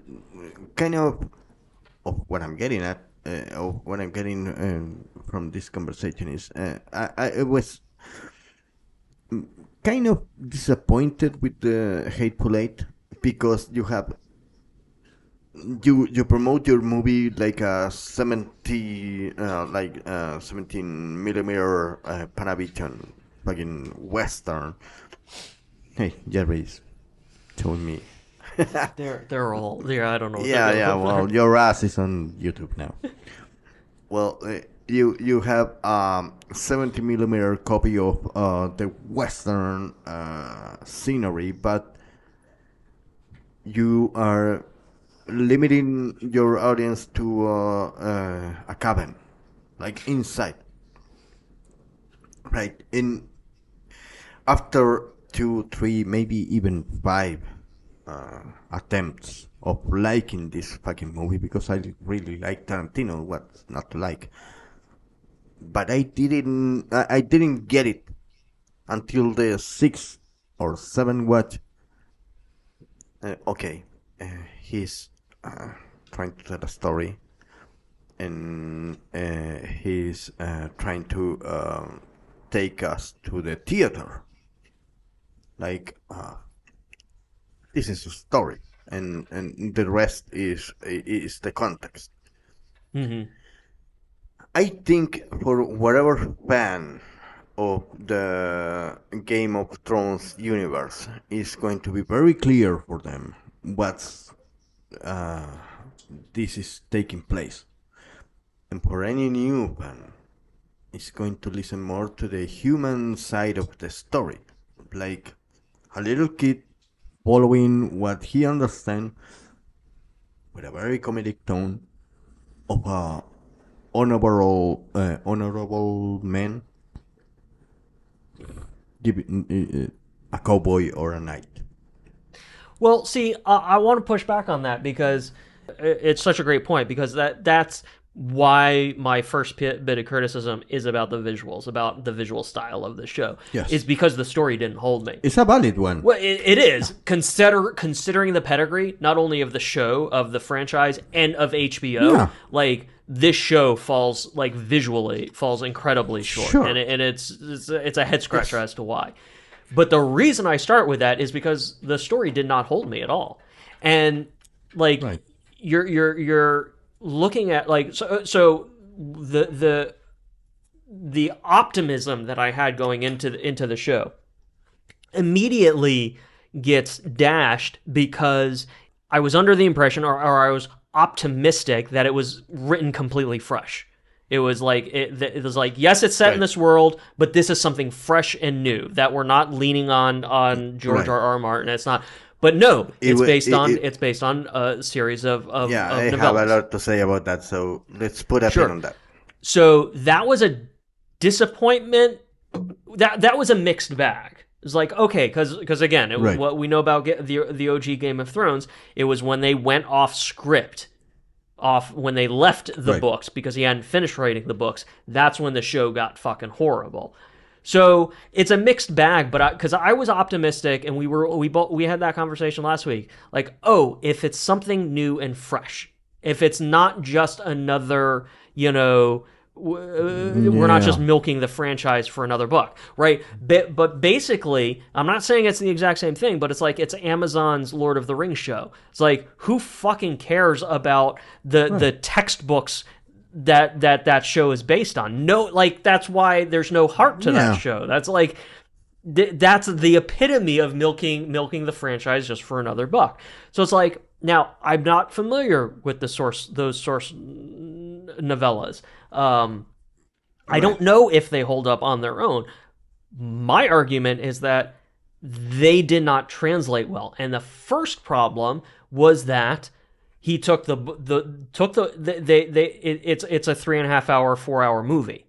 kind of what I'm getting at, of what I'm getting from this conversation is I was kind of disappointed with the Hateful Eight because you promote your movie like a 17 millimeter Panavision fucking western. Hey, Jerry's showing me. They're all. Yeah, I don't know. What Yeah, they're yeah. doing. Well, your ass is on YouTube now. Well, you have 70 millimeter copy of the western scenery, but you are limiting your audience to a cabin, like inside. Right. After 2, 3, maybe even 5 attempts of liking this fucking movie, because I really like Tarantino, what's not to like? But I didn't get it until the 6th or 7th watch. Okay, he's trying to tell a story, and he's trying to take us to the theater. Like, this is a story, and the rest is the context. Mm-hmm. I think for whatever fan of the Game of Thrones universe, is going to be very clear for them what's this is taking place. And for any new fan, is going to listen more to the human side of the story, like a little kid following what he understands with a very comedic tone of a honorable man, a cowboy or a knight. Well, see, I want to push back on that because it's such a great point, because that's why my first bit of criticism is about the visuals, about the visual style of the show. Yes. Is because the story didn't hold me. It's a valid one. Well, it is. Considering the pedigree, not only of the show, of the franchise, and of HBO, Yeah. like, this show falls, like, visually, falls incredibly short. Sure. And it's a head scratcher as to why. But the reason I start with that is because the story did not hold me at all. And, like, Right. you're looking at, like, so the optimism that I had going into the show immediately gets dashed because I was under the impression, or I was optimistic, that it was written completely fresh. It was like it was like, yes, it's set in Right. this world, but this is something fresh and new that we're not leaning on George Right. R. Martin. It's not. But no, it's wa- based it- on it- it's based on a series of Yeah, of I have novellas. a lot to say about that, so let's put a Sure. pin on that. So that was a disappointment. That was a mixed bag. It's like, okay, because again, Right. what we know about the OG Game of Thrones, it was when they went off script, when they left the Right. books because he hadn't finished writing the books. That's when the show got fucking horrible. So it's a mixed bag, but because I was optimistic, and we had that conversation last week. Like, oh, if it's something new and fresh, if it's not just another, we're not just Yeah. milking the franchise for another book, right? But basically, I'm not saying it's the exact same thing, but it's like it's Amazon's Lord of the Rings show. It's like, who fucking cares about the textbooks that show is based on? No, like, that's why there's no heart to that Yeah. show. That's like that's the epitome of milking the franchise just for another buck. So it's like, now I'm not familiar with those source novellas. I don't know if they hold up on their own. My argument is that they did not translate well, and the first problem was that he took it's a 3.5 hour, 4 hour movie.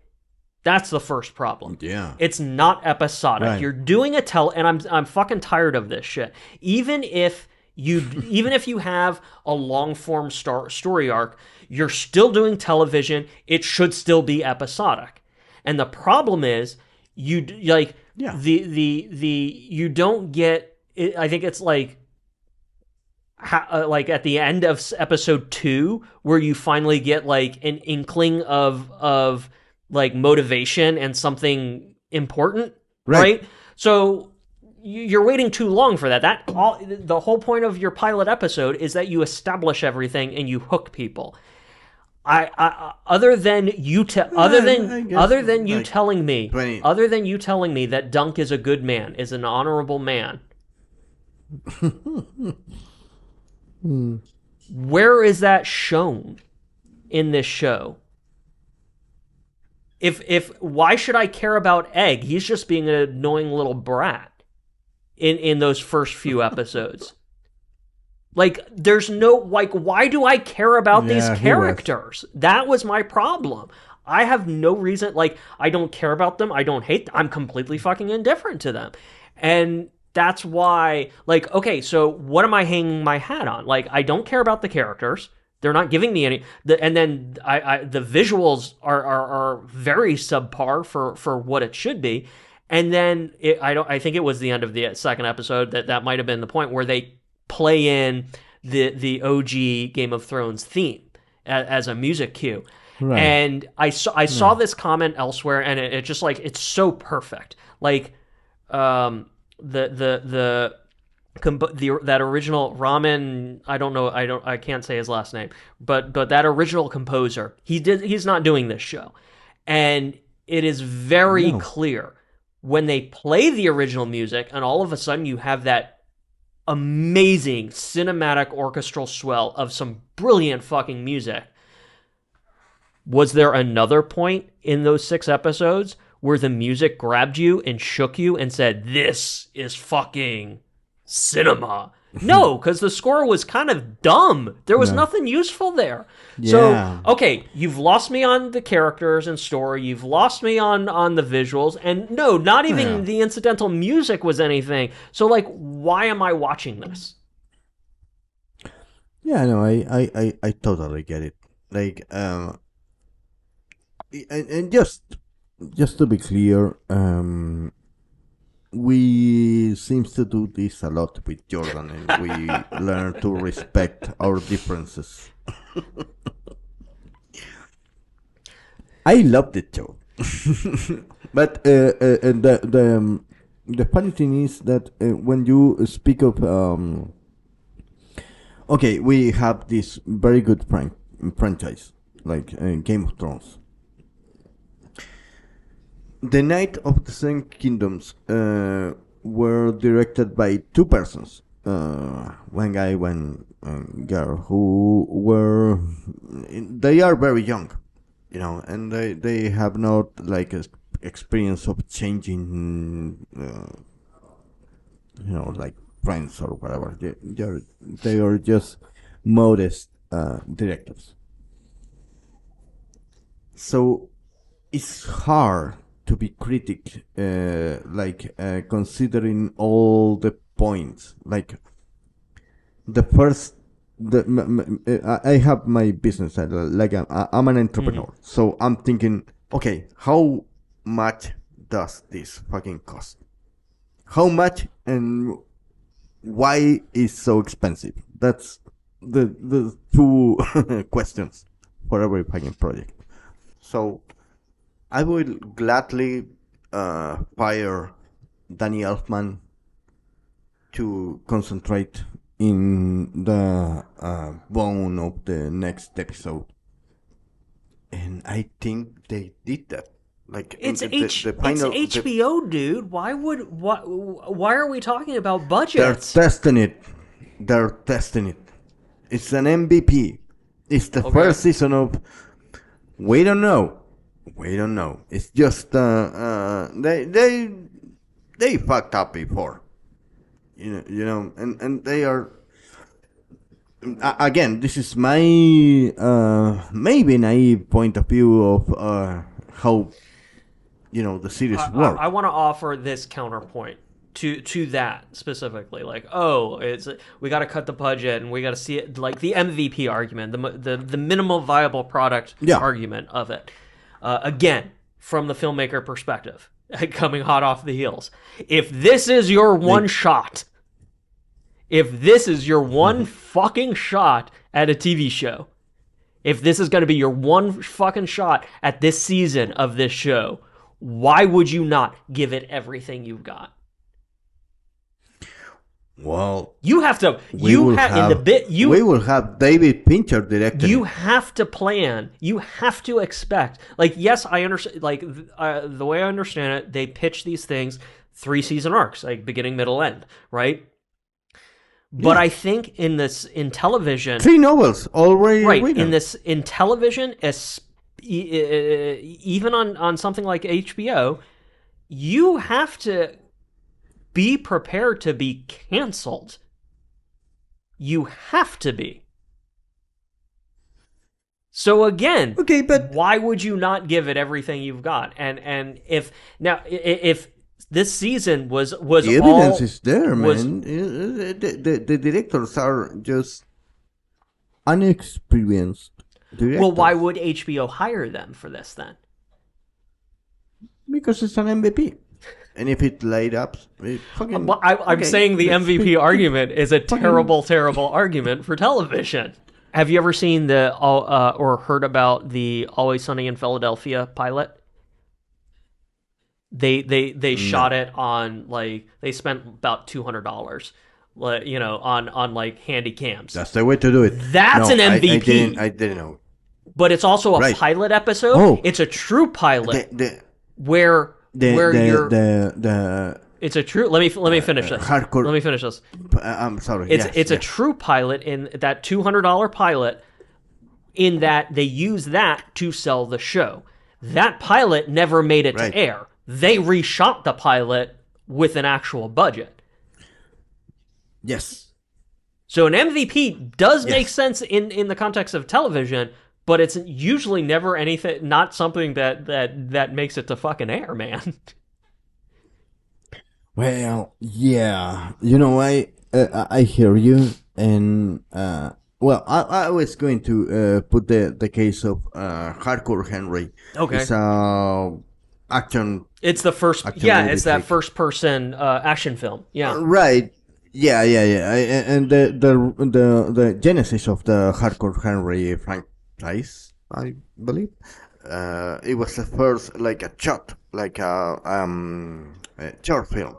That's the first problem. Yeah. It's not episodic. Right. You're doing and I'm fucking tired of this shit. Even if you have a long form story arc, you're still doing television. It should still be episodic. And the problem is, you like Yeah. you don't get. I think it's like at the end of episode 2 where you finally get like an inkling of like motivation and something important, right? So you're waiting too long for that. The whole point of your pilot episode is that you establish everything and you hook people. Other than you telling me that Dunk is a good man, is an honorable man. Where is that shown in this show? If why should I care about Egg? He's just being an annoying little brat in those first few episodes. Like, there's no, like, why do I care about these characters? That was my problem. I have no reason, like, I don't care about them. I don't hate them. I'm completely fucking indifferent to them. And that's why, like, okay, so what am I hanging my hat on? Like, I don't care about the characters. They're not giving me any, and then the visuals are very subpar for what it should be. And then I think it was the end of the second episode that might have been the point where they play in the OG Game of Thrones theme as a music cue. Right. And I saw this comment elsewhere, and it just, like, it's so perfect. Like, that original Ramen, I can't say his last name, but that original composer, he's not doing this show. And it is very clear when they play the original music, and all of a sudden you have that amazing cinematic orchestral swell of some brilliant fucking music. Was there another point in those 6 episodes where the music grabbed you and shook you and said, "This is fucking cinema"? No, because the score was kind of dumb. There was nothing useful there. Yeah. So, okay, you've lost me on the characters and story. You've lost me on the visuals. And no, not even the incidental music was anything. So, like, why am I watching this? Yeah, no, I totally get it. Like, and just to be clear, we seems to do this a lot with Jordan, and we learn to respect our differences. I love the show, but the funny thing is that when you speak of okay, we have this very good franchise like Game of Thrones. The Night of the Seven Kingdoms were directed by 2 persons, one guy, one girl, who they are very young, and they have not like experience of changing, like friends or whatever. They are just modest directors. So it's hard to be critic, considering all the points. Like the first, I have my business. I'm an entrepreneur, so I'm thinking, okay, how much does this fucking cost? How much and why is so expensive? That's the two questions for every fucking project. So I will gladly fire Danny Elfman to concentrate in the bone of the next episode, and I think they did that. Like it's the final, it's HBO, dude. Why are we talking about they're budgets? testing it. They're testing it. It's an MVP. It's the first season of. We don't know. It's just they fucked up before. You know, and they are. Again, this is my maybe naive point of view of how the series work. I want to offer this counterpoint to that specifically. Like, we got to cut the budget and we got to see it, like the MVP argument, the minimal viable product argument of it. Again, from the filmmaker perspective, coming hot off the heels. If this is your one shot, if this is your one fucking shot at a TV show, if this is going to be your one fucking shot at this season of this show, why would you not give it everything you've got? Well, you have to. We will have David Fincher directing. You have to plan. You have to expect. Like, yes, I understand. Like, the way I understand it, they pitch these things 3-season arcs, like beginning, middle, end, right? But I think in television, 3 novels already right written. in television, even on something like HBO, you have to be prepared to be canceled. You have to be. So again, but why would you not give it everything you've got? And if this season was the evidence is there, man. The directors are just inexperienced directors. Well, why would HBO hire them for this then? Because it's an MVP. And if it laid up, fucking. Well, I'm saying the MVP argument is a terrible argument for television. Have you ever seen or heard about the Always Sunny in Philadelphia pilot? They shot it on, like, they spent about $200, on like handy cams. That's the way to do it. That's an MVP. I didn't know. But it's also a pilot episode. Oh. It's a true pilot it's a true. Let me finish this. Hardcore. Let me finish this. I'm sorry. It's a true pilot in that $200 pilot. In that they use that to sell the show. That pilot never made it to air. They reshot the pilot with an actual budget. Yes. So an MVP does make sense in the context of television, but it's usually never anything, not something that makes it to fucking air, man. Well, yeah. I hear you, and I was going to put the case of Hardcore Henry. Okay. It's action. It's the first. Yeah, it's that first person action film. Yeah. Right. Yeah. And the genesis of the Hardcore Henry franchise, I believe, it was the first like a short film,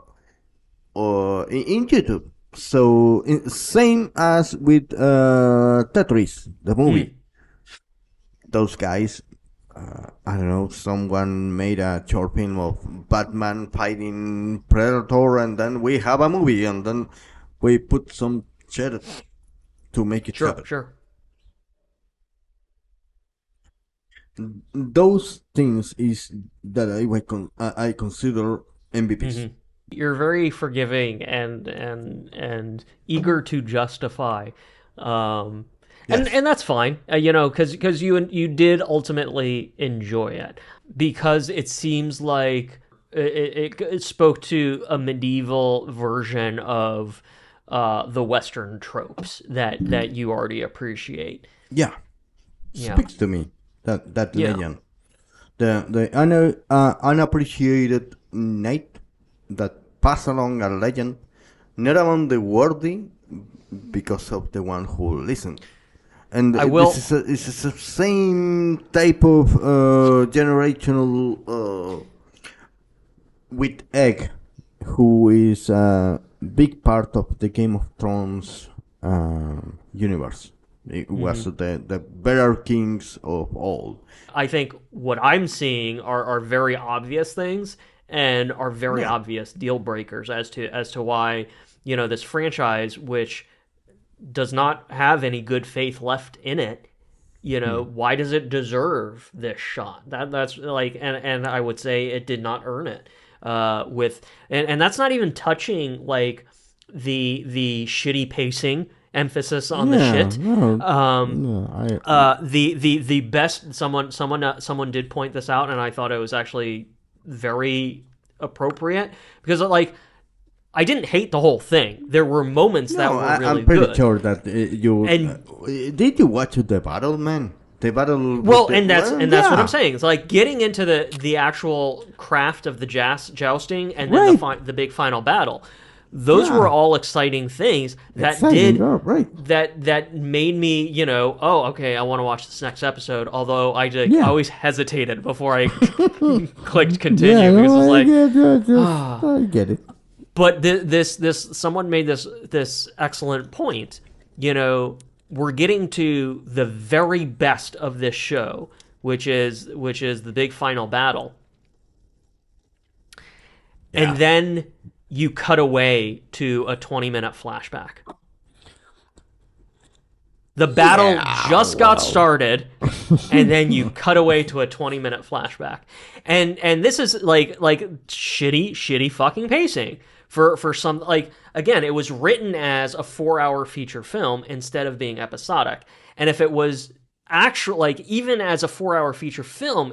or in YouTube. So same as with Tetris, the movie. Those guys, I don't know, someone made a short film of Batman fighting Predator, and then we have a movie, and then we put some shit to make it happen. Sure. Those things is that I consider MVPs. You're very forgiving and eager to justify. Yes. and that's fine, because you did ultimately enjoy it, because it seems like it spoke to a medieval version of the Western tropes that you already appreciate. Yeah. Yeah, Speaks to me, that yeah. legend. The unappreciated knight that pass along a legend, not among the worthy, because of the one who listened. And I this will. is the same type of generational with Egg, who is a big part of the Game of Thrones universe. It was the better kings of all. I think what I'm seeing are very obvious things and are very Yeah. obvious deal breakers as to why this franchise, which does not have any good faith left in it, why does it deserve this shot? That's like, and I would say it did not earn it. And that's not even touching like the shitty pacing, emphasis on the Yeah, shit. no, Um, no, the best, someone did point this out, and I thought it was actually very appropriate, because like I didn't hate the whole thing. There were moments that no, were really I'm pretty good. sure that you And did you watch the battle, man? The battle. well, With the, and that's well, and that's what I'm yeah, saying. It's like getting into the actual craft of the jousting, and then right, the big final battle. Those were yeah, all exciting things that exciting, oh, right, that made me, oh, okay, I want to watch this next episode. Although I yeah, always hesitated before I clicked yeah, continue, because no, it's like, I get it. but this someone made this excellent point. We're getting to the very best of this show, which is the big final battle, and Yeah, then you cut away to a 20-minute flashback. The battle yeah, just got well, started, and then you cut away to a 20-minute flashback. And this is like shitty fucking pacing for some, like, again, it was written as a 4-hour feature film instead of being episodic. And if it was actual, like, even as a 4-hour feature film,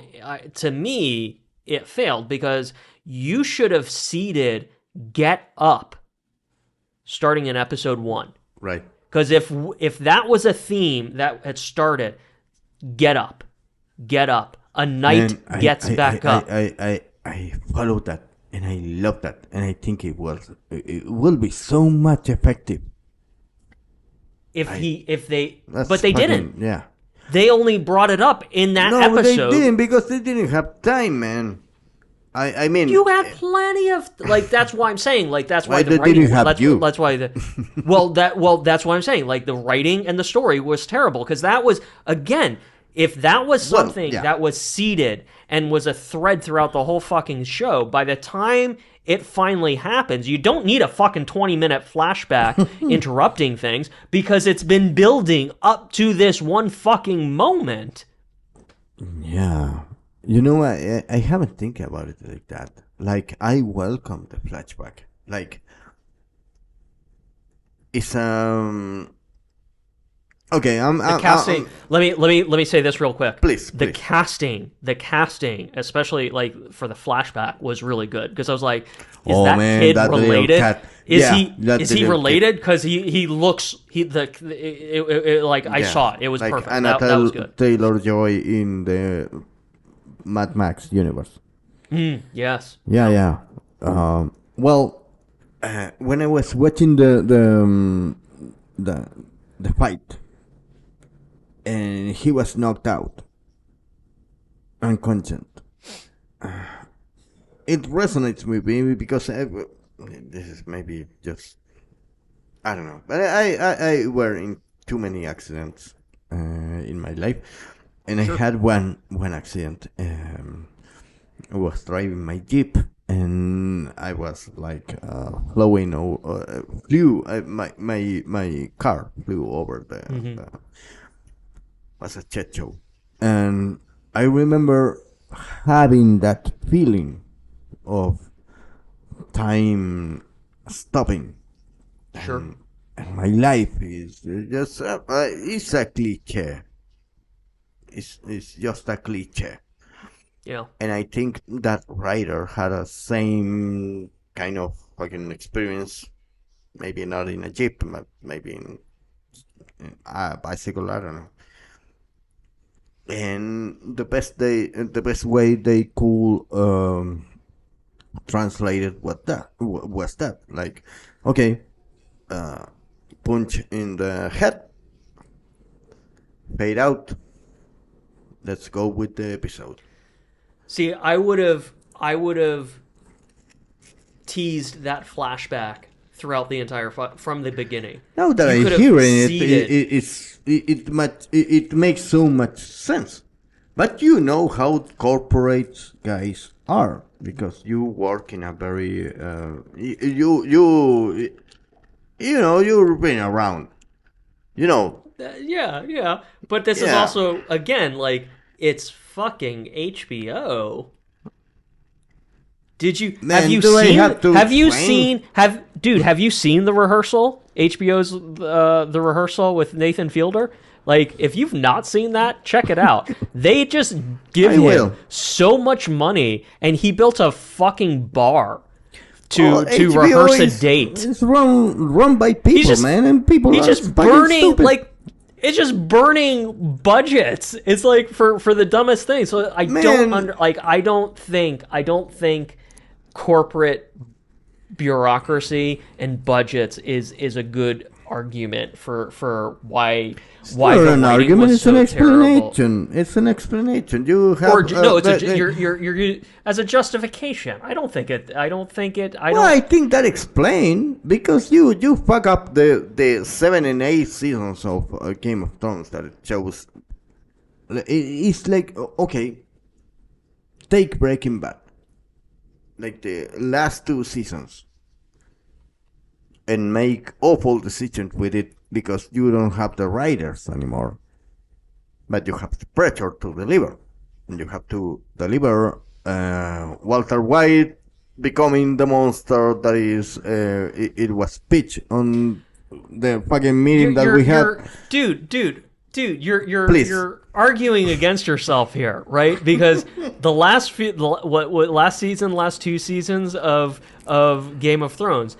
to me it failed, because you should have seeded Get Up starting in episode 1. right. Because if that was a theme that had started, get up, a knight And gets back up. I follow that, and I love that, and I think it will be so much effective. That's But they fucking, didn't. yeah. They only brought it up in that No, episode. they didn't, because they didn't have time, man. I mean, You had plenty of, like, that's why I'm saying, like, that's why Why the they writing. didn't have you? That's why that's why I'm saying, like, the writing and the story was terrible, because that was, again, if that was Well, something yeah. that was seeded and was a thread throughout the whole fucking show, by the time it finally happens, you don't need a fucking 20-minute flashback interrupting things, because it's been building up to this one fucking moment. yeah. You know, I haven't think about it like that. Like, I welcome the flashback. Like, it's okay. The casting. Let me say this real quick. Please, The please. casting, especially like for the flashback, was really good, because I was like, is Oh, that man, kid that little related? cat. Is Yeah, he that is he little related? Because he looks like, I Yeah, saw it. It was like perfect. Anna That was good. Taylor-Joy in the Mad Max universe. Yes. Yeah, yeah. Well, when I was watching the fight, and he was knocked out, unconscious, it resonates with me, because this is maybe just, I don't know, but I were in too many accidents in my life, and I had one accident. I was driving my Jeep, and I was like flowing over, my car flew over the was a jet show, and I remember having that feeling of time stopping. Sure. And And my life is just it's a cliche. It's just a cliche. Yeah. And I think that writer had a same kind of fucking experience. Maybe not in a jeep, but maybe in a bicycle. I don't know. And the best way they could translate it was that like, okay, uh, punch in the head, fade out. Let's go with the episode. See, I would have teased that flashback throughout the entire from the beginning. Now that You I could have hear it, seeded- it makes so much sense. But you know how corporate guys are because you work in a very you know you've been around. You know, yeah. But this is Yeah. also again like it's fucking HBO. Did you Man, have you do I seen have to have you explain? seen have you seen the rehearsal? HBO's the rehearsal with Nathan Fielder? Like if you've not seen that, check it out. They just give I him will. so much money and he built a fucking bar to Oh, HBO rehearse a is- date. It's run by people, He's just man, and people he's are just fucking burning stupid. like it's just burning budgets. It's like for the dumbest thing. So I don't Man. I don't think corporate bureaucracy and budgets is a good argument for why Not the an writing argument. was It's an so terrible. explanation. It's an explanation. You have Or no, it's the- you're as a justification. I don't think it. I don't. Well, I think that explain because you fuck up the 7 and 8 seasons of Game of Thrones that it shows. It's like okay, take Breaking Bad, like the last 2 seasons, and make awful decisions with it because you don't have the writers anymore, but you have the pressure to deliver, and you have to deliver Walter White becoming the monster that is it was pitched on the fucking meeting that we had. Dude, Please. you're arguing against yourself here, right? Because the last last season, last 2 seasons of Game of Thrones,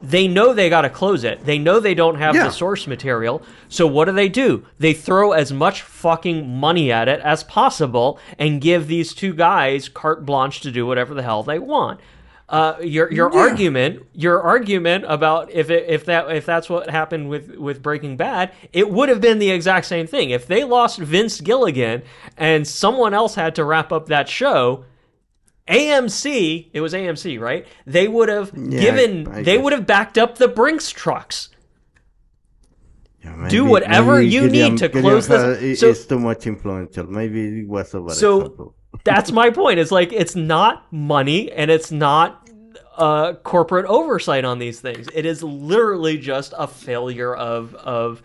they know they got to close it. They know they don't have Yeah. the source material. So what do? They throw as much fucking money at it as possible and give these 2 guys carte blanche to do whatever the hell they want. Your argument about if that's what happened with Breaking Bad, it would have been the exact same thing. If they lost Vince Gilligan and someone else had to wrap up that show, AMC, it was AMC, right? They would have I would have backed up the Brinks trucks. Yeah, Do whatever you need to close this. So- It's too much influential. Maybe it was a bad So example. that's my point. It's like it's not money and it's not corporate oversight on these things. It is literally just a failure of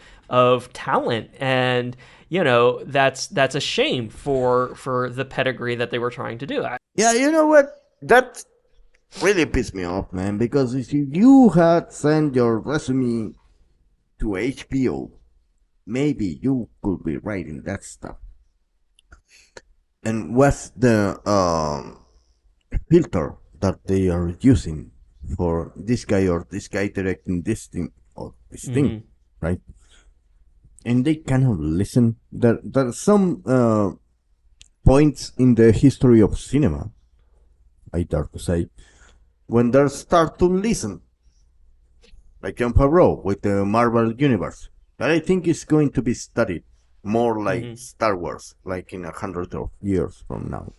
talent, and you know that's a shame for the pedigree that they were trying to do. Yeah, you know what? That really pissed me off, man. Because if you had sent your resume to HBO, maybe you could be writing that stuff. And what's the filter that they are using for this guy or this guy directing this thing or this thing, right? And they cannot listen. There are some points in the history of cinema, I dare to say, when they start to listen, like John Favreau with the Marvel Universe, that I think is going to be studied more like Star Wars, like in 100 of years from now.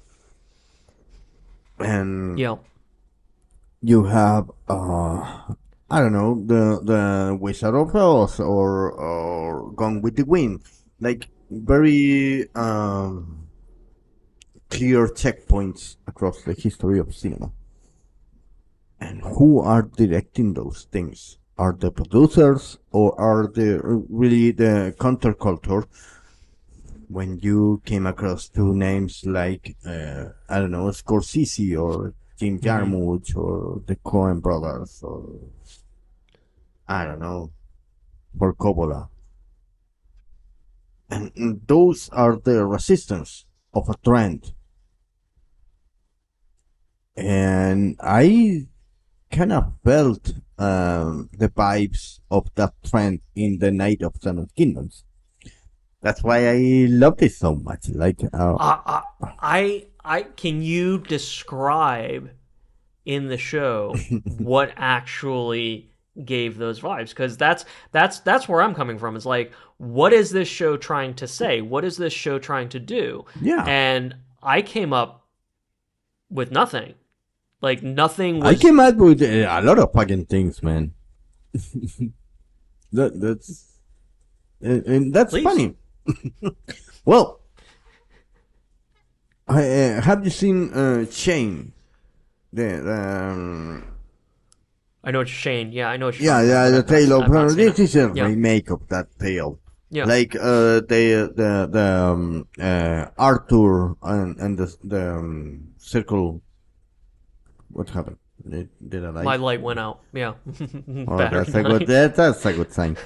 And Yeah. you have I don't know, the Wizard of Oz or Gone with the Wind, like very clear checkpoints across the history of cinema. And who are directing those things? Are the producers or are they really the counterculture? When you came across 2 names like I don't know, Scorsese or Jim Jarmusch or the Coen brothers or I don't know, for Coppola. And those are the resistance of a trend. And I kind of felt the vibes of that trend in the Night of Seven Kingdoms. That's why I loved it so much. Like, I can you describe in the show what actually gave those vibes? Because that's where I'm coming from. It's like, what is this show trying to say? What is this show trying to do? yeah, And I came up with nothing. Like nothing I was. came up with a lot of fucking things, man. That's and that's Please. funny. Well, have you seen Shane? I know it's Shane. Yeah, I know it's Shane. Yeah, the tale of this is a Yeah. remake of that tale. Yeah. Like the Arthur and the circle. What happened? Did I My light went out. Yeah. Oh, Battery that's a good. died. That's a good sign.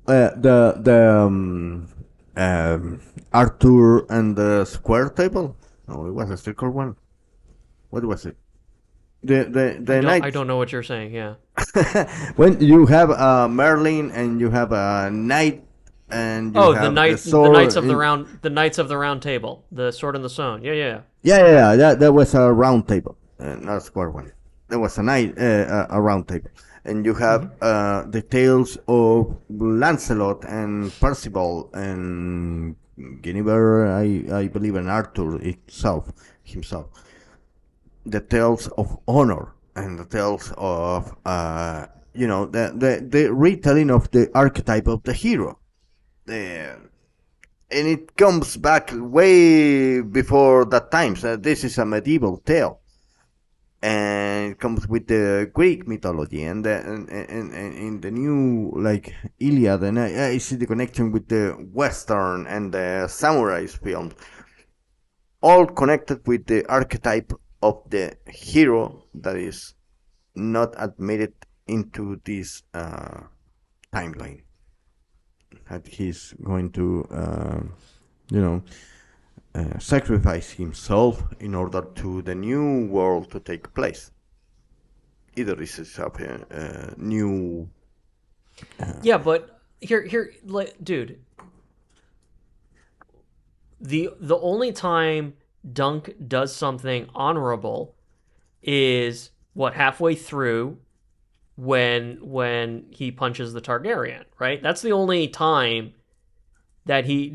The Arthur and the square table. No, it was a circle one. What was it? The night I don't know what you're saying. Yeah. when you have Merlin and you have a knight and you Oh, have the sword knights of the in- round, the knights of the round table, the sword and the stone. Yeah, yeah. Yeah. That was a round table, not a square one. There was a knight, a round table, and you have the tales of Lancelot and Percival and Guinevere. I believe, and Arthur himself. The tales of honor and the tales of the retelling of the archetype of the hero. And it comes back way before that time. So this is a medieval tale, and it comes with the Greek mythology and in the new like Iliad, and I see the connection with the Western and the samurai films, all connected with the archetype of the hero that is not admitted into this timeline. That he's going to, sacrifice himself in order to the new world to take place. Either this is a new. Yeah, but here, dude. The only time Dunk does something honorable is what, halfway through when he punches the Targaryen, right? That's the only time that he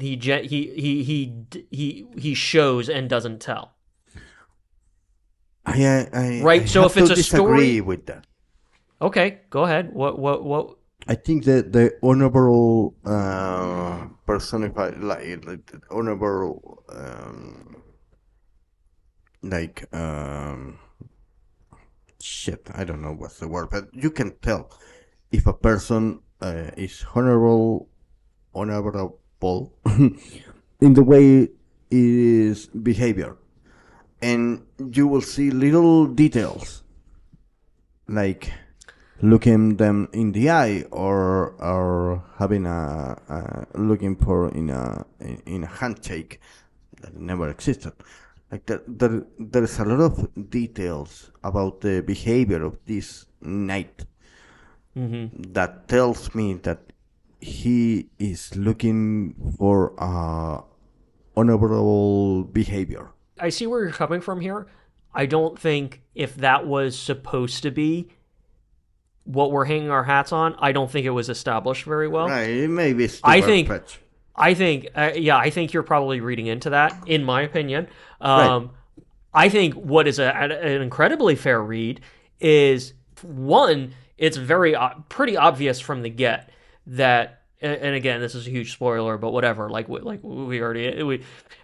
shows and doesn't tell. Right. So if it's a story, with that. Okay, go ahead. What? I think that the honorable personified, like honorable, shit. I don't know what's the word, but you can tell if a person is honorable in the way is behavior, and you will see little details like looking them in the eye or having looking for in a handshake that never existed. Like there's a lot of details about the behavior of this knight that tells me that he is looking for honorable behavior. I see where you're coming from here. I don't think if that was supposed to be what we're hanging our hats on, I don't think it was established very well. Right, it may be I think you're probably reading into that, in my opinion. Right. I think what is an incredibly fair read is, one, it's pretty obvious from the get that, and again, this is a huge spoiler, but whatever.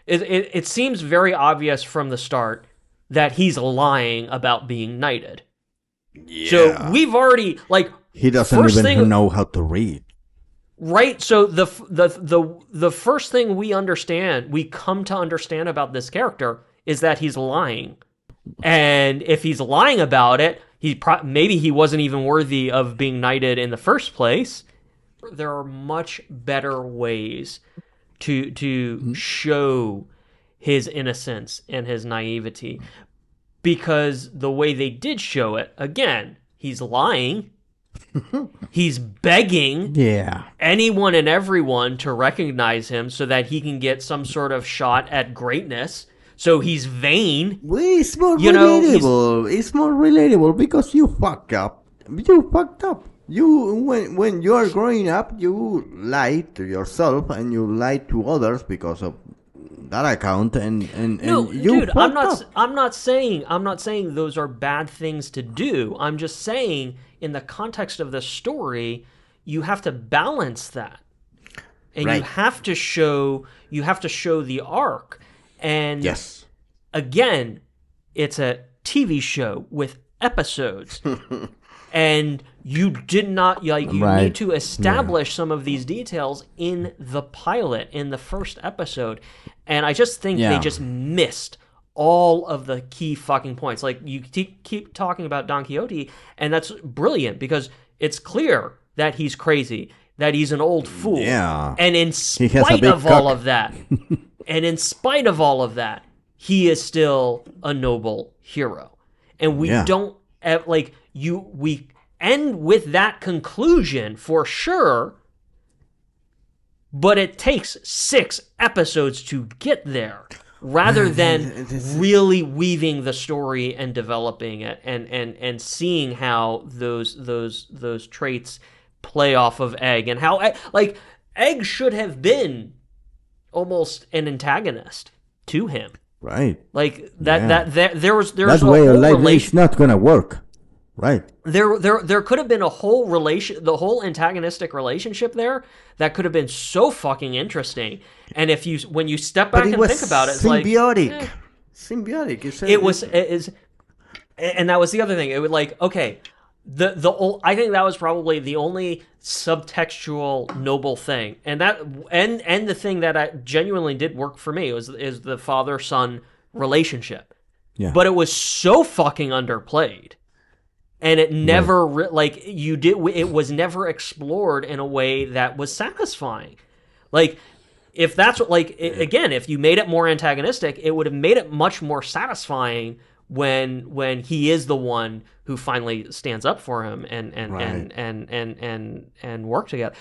It seems very obvious from the start that he's lying about being knighted. Yeah. So we've already he doesn't even know how to read. Right. So the first thing we come to understand about this character is that he's lying. And if he's lying about it, maybe he wasn't even worthy of being knighted in the first place. There are much better ways to show his innocence and his naivety, because the way they did show it, again, he's lying. He's begging anyone and everyone to recognize him so that he can get some sort of shot at greatness. So he's vain. Well, it's more relatable. It's more relatable because you fucked up. You fucked up. When you are growing up, you lie to yourself and you lie to others because of that account. And no, you dude, I'm not saying those are bad things to do. I'm just saying, in the context of the story, you have to balance that, and right. you have to show the arc. And yes, again, it's a TV show with episodes, and you did not you need to establish some of these details in the pilot, in the first episode, and I just think they just missed all of the key fucking points. Like, you keep talking about Don Quixote, and that's brilliant because it's clear that he's crazy, that he's an old fool, and in spite of all of that. And in spite of all of that, he is still a noble hero. And we don't, we end with that conclusion for sure, but it takes 6 episodes to get there, rather than really weaving the story and developing it and seeing how those traits play off of Egg, and how, Egg should have been almost an antagonist to him, right? Like that there was that way of life is not gonna work, right? There could have been a whole the whole antagonistic relationship there that could have been so fucking interesting. And when you step back and think about it, it's symbiotic. Symbiotic. And that was the other thing. It was like, okay, I think that was probably the only subtextual noble thing, and the thing that I genuinely did work for me is the father-son relationship. Yeah. But it was so fucking underplayed, and it never it was never explored in a way that was satisfying. Like, if that's what, again, if you made it more antagonistic, it would have made it much more satisfying when he is the one who finally stands up for him and work together.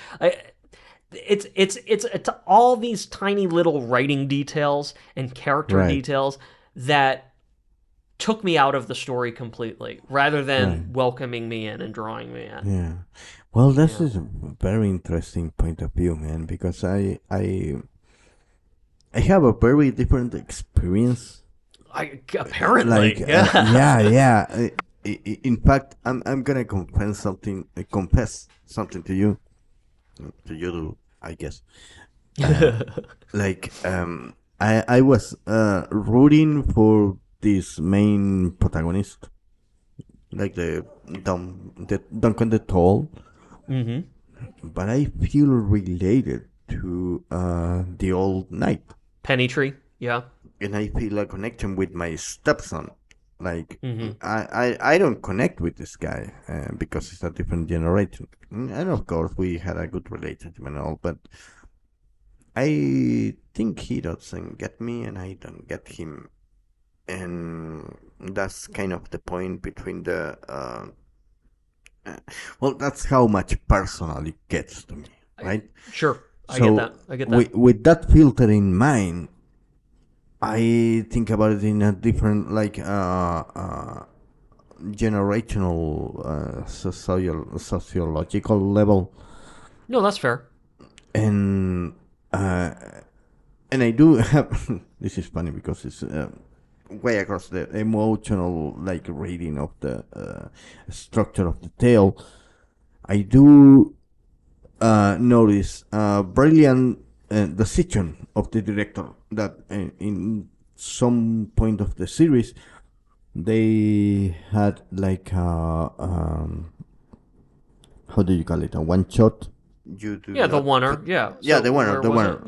It's all these tiny little writing details and character details that took me out of the story completely, rather than welcoming me in and drawing me in. Yeah. Well, this is a very interesting point of view, man, because I have a very different experience. Apparently, in fact, I'm gonna confess something to you, I guess. I was rooting for this main protagonist, like the Duncan the Tall, but I feel related to the old knight, Pennytree, and I feel a connection with my stepson. Like, I don't connect with this guy because it's a different generation, and of course we had a good relationship and all, but I think he doesn't get me and I don't get him, and that's kind of the point between the well, that's how much personal it gets to me, right? I get that. With that filter in mind, I think about it in a different, generational, sociological level. No, that's fair. And I do have. This is funny because it's way across the emotional, reading of the structure of the tale. I do notice brilliant decision of the director that in some point of the series they had how do you call it, a one shot? The oneer, the oneer.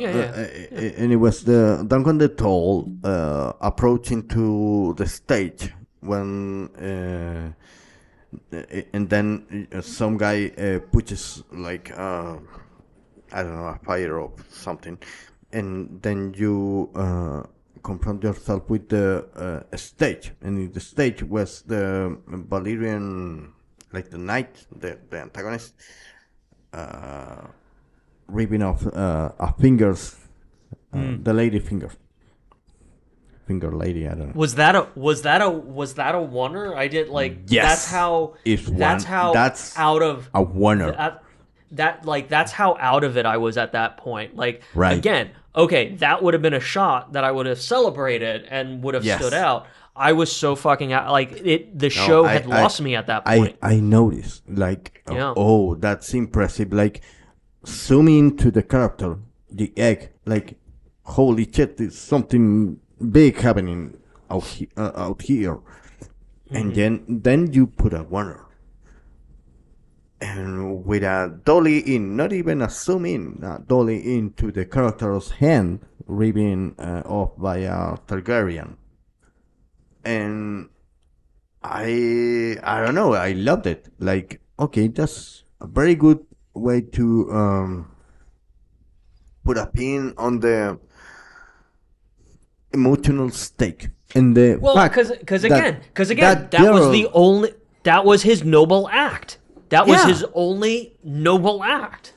And it was the Duncan the Tall approaching to the stage when and then some guy pushes like I don't know, a fire or something, and then you confront yourself with the stage, and the stage was the Valerian, like the knight, the antagonist, ripping off fingers, the lady finger lady. I don't know. Was that a oneer? I did like. Yes, That's out of a oneer. That's how out of it I was at that point. Like, right. Again, okay, that would have been a shot that I would have celebrated and would have stood out. I was so fucking out. Like the show had lost me at that point. I noticed, like, oh, that's impressive. Like, zooming to the character, the egg, like, holy shit, there's something big happening out here. Mm-hmm. And then you put a oneer. And with a dolly in, not even a zoom in, a dolly into the character's hand, ripping off by a Targaryen. And I don't know, I loved it. Like, okay, that's a very good way to put a pin on the emotional stake. And the because again, that was his noble act. That was his only noble act.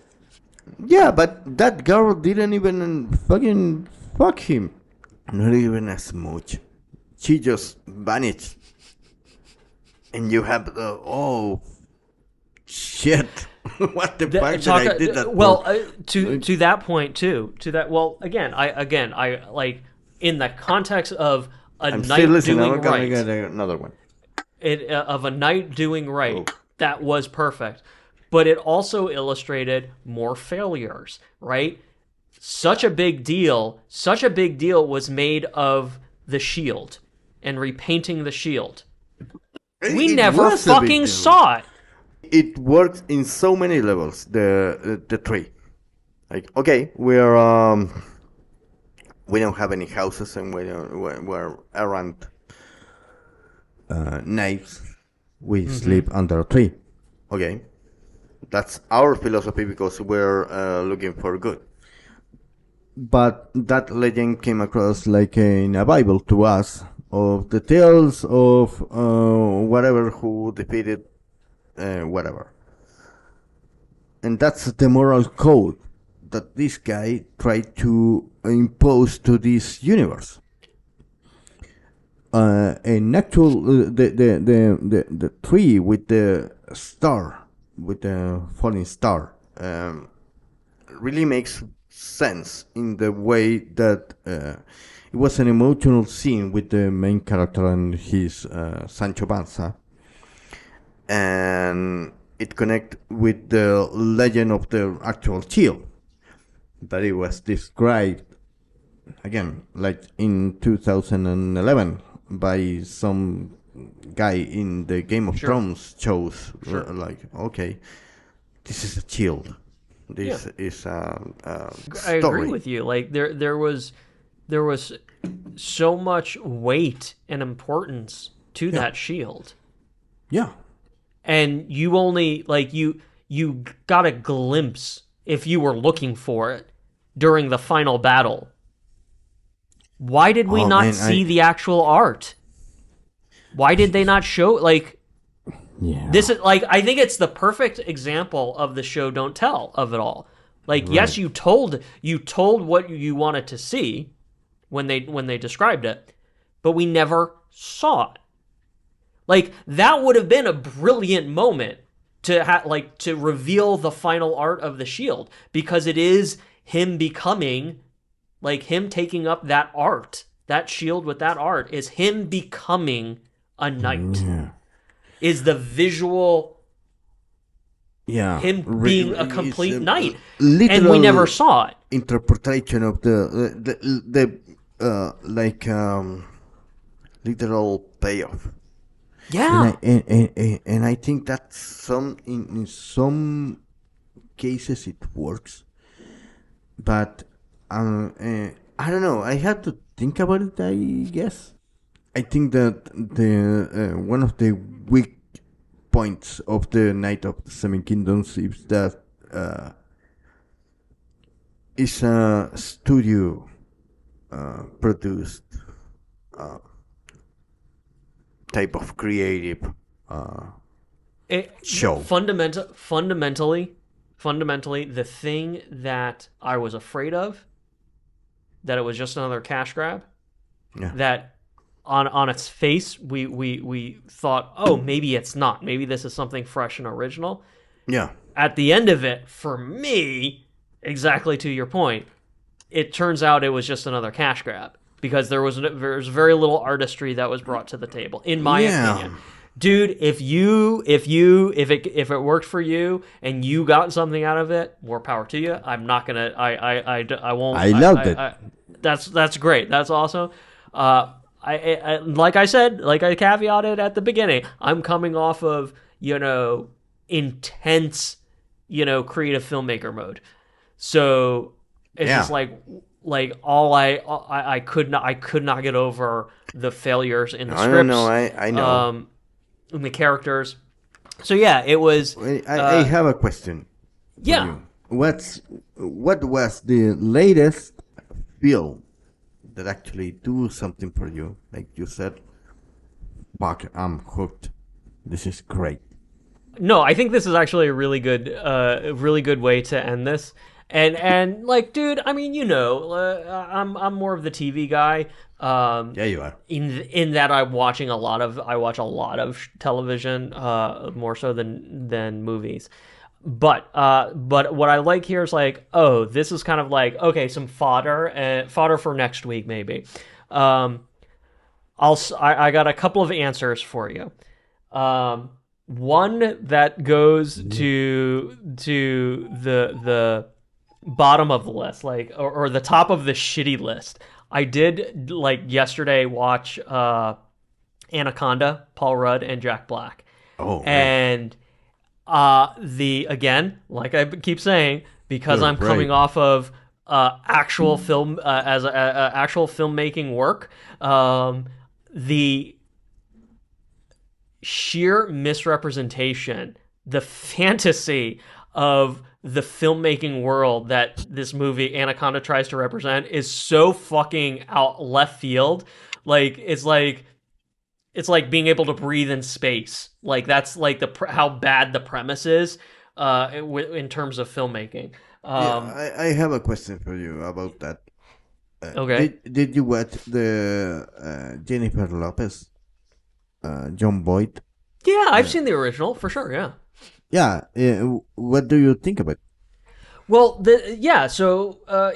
Yeah, but that girl didn't even fucking fuck him. Not even as much. She just vanished. And you have the, oh, shit. What the fuck did I did that well, to that point, too. To that, well, again, I like, in the context of a knight doing right. I'm get another one. Of a knight doing right. Oh. That was perfect. But it also illustrated more failures, right? Such a big deal was made of the shield and repainting the shield. We never fucking saw it. It works in so many levels, the tree. Like, okay, we don't have any houses and we're around knives. We sleep under a tree. Okay. That's our philosophy because we're looking for good. But that legend came across like in a Bible to us of the tales of whatever who defeated whatever. And that's the moral code that this guy tried to impose to this universe. In actual, the tree with the star, with the falling star, really makes sense in the way that it was an emotional scene with the main character and his Sancho Panza, and it connects with the legend of the actual shield that it was described again, like in 2011. By some guy in the Game of Thrones shows, like, okay, this is a shield. This is a story. I agree with you. Like there was so much weight and importance to that shield. Yeah, and you only you got a glimpse if you were looking for it during the final battle. Why did we not see the actual art? Why did they not show, like, this is, like, I think it's the perfect example of the show don't tell of it all. Like, yes, you told what you wanted to see when they described it, but we never saw it. Like, that would have been a brilliant moment to reveal the final art of the shield, because it is him becoming, like, him taking up that art, that shield with that art, is him becoming a knight. Yeah. Is the visual, him being a complete knight, and we never saw it. Interpretation of the literal payoff. Yeah, and I think that in some cases it works, but I don't know. I have to think about it, I guess. I think that the one of the weak points of the Night of the Seven Kingdoms is that it's a studio produced type of creative show. Fundamentally, the thing that I was afraid of, that it was just another cash grab, that on its face we thought, oh, maybe it's not. Maybe this is something fresh and original. Yeah. At the end of it, for me, exactly to your point, it turns out it was just another cash grab because there was very little artistry that was brought to the table, in my opinion. Dude, if it worked for you and you got something out of it, more power to you. I'm not gonna. I won't. I loved it. That's great. That's awesome. I like I said, like I caveated at the beginning, I'm coming off of intense creative filmmaker mode, so it's just like all I could not get over the failures in the scripts. I know. In the characters. So yeah, it was. I have a question. Yeah. You. What was the latest film that actually do something for you? Like you said, fuck, I'm hooked. This is great. No, I think this is actually a really good way to end this. And like, dude, I mean, I'm more of the TV guy. Yeah, you are. In that I watch a lot of television, more so than movies. But what I like here is like, oh, this is kind of like, okay, some fodder for next week maybe. I got a couple of answers for you. One that goes to the bottom of the list, like or the top of the shitty list. I did like yesterday watch Anaconda, Paul Rudd and Jack Black. Oh, and again, like I keep saying, because I'm coming off of actual film as actual filmmaking work, the sheer misrepresentation, the fantasy of the filmmaking world that this movie Anaconda tries to represent is so fucking out left field. Like it's like being able to breathe in space. Like that's like how bad the premise is in terms of filmmaking. I have a question for you about that. Okay. Did you watch the Jennifer Lopez, John Boyd? Yeah, I've seen the original for sure. Yeah. Yeah. What do you think of it? Well, So I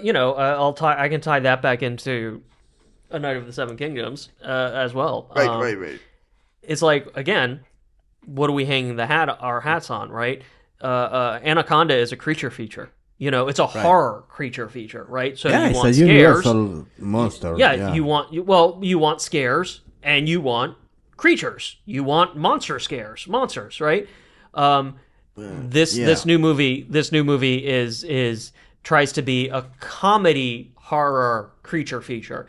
can tie that back into A Night of the Seven Kingdoms as well. Right. It's like, again, what are we hanging our hats on, right? Anaconda is a creature feature. It's a horror creature feature, right? So you want it's a scares. universal monster. Yeah, you want scares and you want creatures. You want monsters, right? This new movie is tries to be a comedy horror creature feature.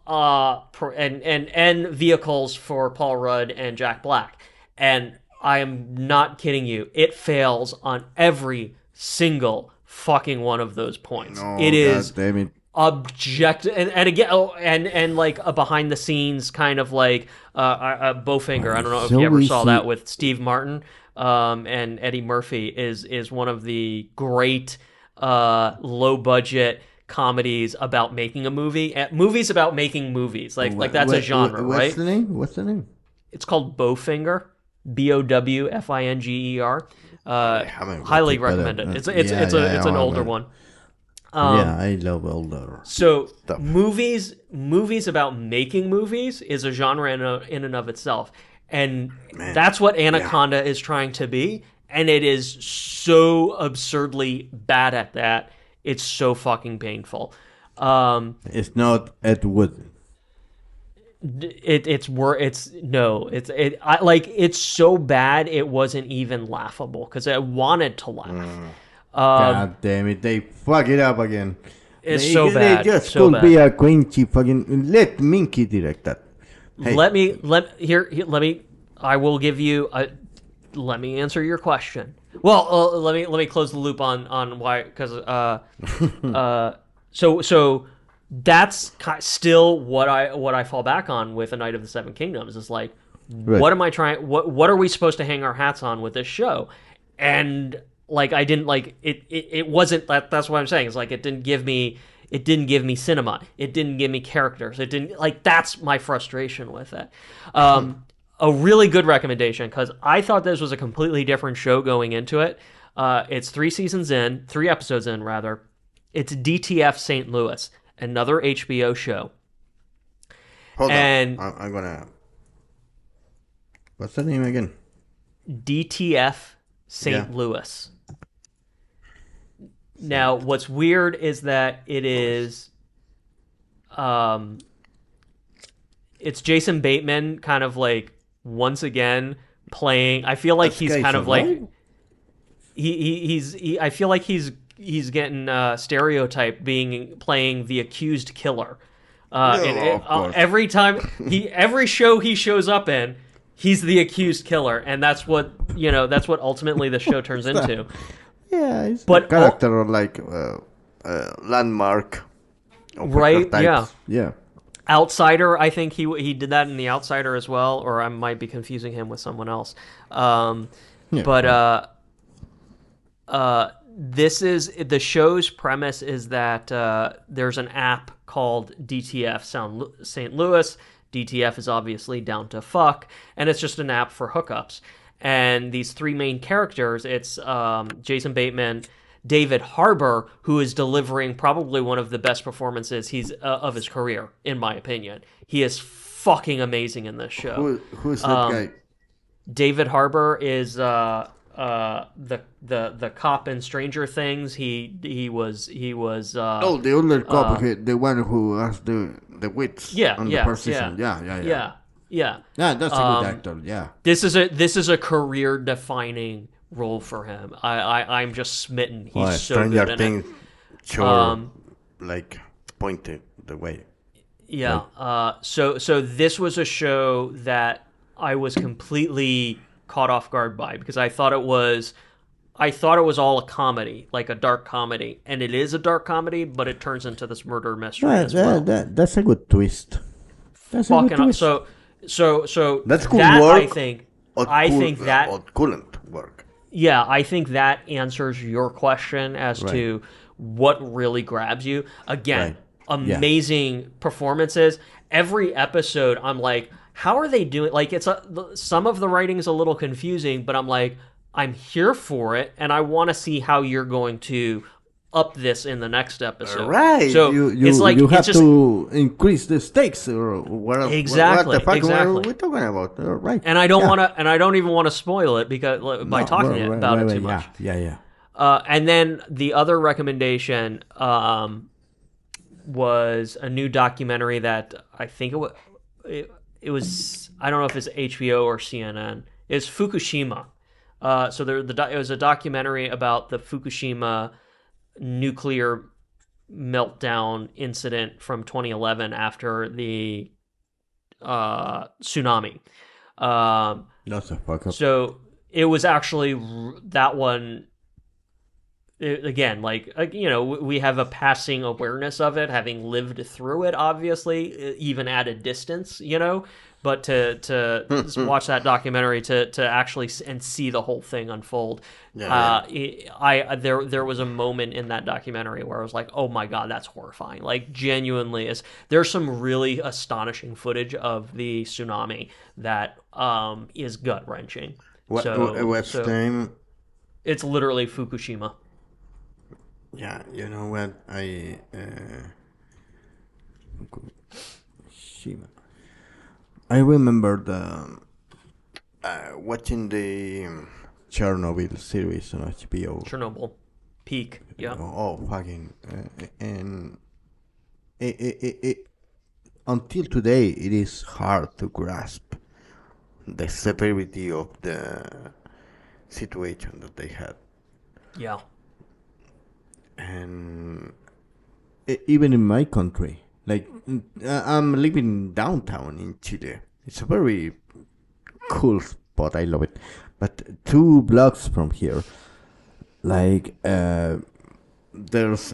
And vehicles for Paul Rudd and Jack Black. And I am not kidding you. It fails on every single fucking one of those points. No, it is God damn it. objective, and again, and like a behind the scenes kind of like Bowfinger. I don't know if you ever saw that with Steve Martin and Eddie Murphy. Is one of the great low budget comedies about making a movie. Movies about making movies. Like that's a genre, right? What's the name? It's called Bowfinger. Bowfinger. Highly recommend it. It's an older one. I love older. So stuff. movies about making movies is a genre in and of itself, and that's what Anaconda is trying to be, and it is so absurdly bad at that. It's so fucking painful. It's not Ed Wood. It's so bad it wasn't even laughable because I wanted to laugh. God damn it! They fuck it up again. It's so bad. They just so could bad. be a cringy fucking. Let Minki direct that. Hey. Let me. I will give you a. Let me answer your question. Well, let me close the loop on why, because so that's still what I fall back on with A Knight of the Seven Kingdoms is like, Right. what am I trying? What are we supposed to hang our hats on with this show? And like I didn't like it. It wasn't that. That's what I'm saying. It's like it didn't give me cinema. It didn't give me characters. It didn't like that's my frustration with it. A really good recommendation because I thought this was a completely different show going into it. It's 3 episodes in rather. It's DTF St. Louis, another HBO show. Hold and on. I'm gonna. What's the name again? DTF St. Louis. Now, what's weird is that it is, it's Jason Bateman kind of like once again playing. I feel like he's kind of like he I feel like he's getting stereotyped playing the accused killer. Every time every show he shows up in, he's the accused killer, and that's what ultimately the show turns into. Yeah, it's a character like landmark. Right? Types. Yeah. Yeah. Outsider, I think he did that in The Outsider as well, or I might be confusing him with someone else. This is the show's premise is that there's an app called DTF St. Louis. DTF is obviously down to fuck, and it's just an app for hookups. And these 3 main characters, it's Jason Bateman, David Harbour, who is delivering probably one of the best performances of his career, in my opinion. He is fucking amazing in this show. Who's that guy? David Harbour is the cop in Stranger Things. He was the older cop, the one who has the wits on the first season. Yeah, that's a good actor. Yeah, this is a career defining role for him. I'm just smitten. He's so Stranger good in Things like pointed the way. Yeah. So this was a show that I was completely caught off guard by because I thought it was all a comedy, like a dark comedy, and it is a dark comedy, but it turns into this murder mystery as well. That's a good twist. That's a good twist. So that's cool that, work. I think that couldn't work. Yeah, I think that answers your question as to what really grabs you. Again, amazing performances. Every episode, I'm like, how are they doing? Like, some of the writing is a little confusing, but I'm like, I'm here for it, and I want to see how you're going to up this in the next episode. Right. So it's like you have to increase the stakes or whatever. Exactly. What the fuck exactly. are we talking about? Right. And I don't want to, and I don't even want to spoil it because by talking about it too much. Yeah. And then the other recommendation was a new documentary that I think it was I don't know if it's HBO or CNN. It's Fukushima. So it was a documentary about the Fukushima nuclear meltdown incident from 2011 after the tsunami. That's a fuck up. So it was actually that one. Again, like we have a passing awareness of it, having lived through it, obviously, even at a distance, But to watch that documentary, to actually and see the whole thing unfold, there was a moment in that documentary where I was like, oh my god, that's horrifying. Like genuinely, there's some really astonishing footage of the tsunami that is gut wrenching. What's the name? It's literally Fukushima. Yeah, you know what? I remember watching the Chernobyl series on HBO. Chernobyl, peak. Yeah. Oh, fucking! And it until today, it is hard to grasp the severity of the situation that they had. Yeah. And even in my country, like I'm living downtown in Chile. It's a very cool spot. I love it. But 2 blocks from here, like there's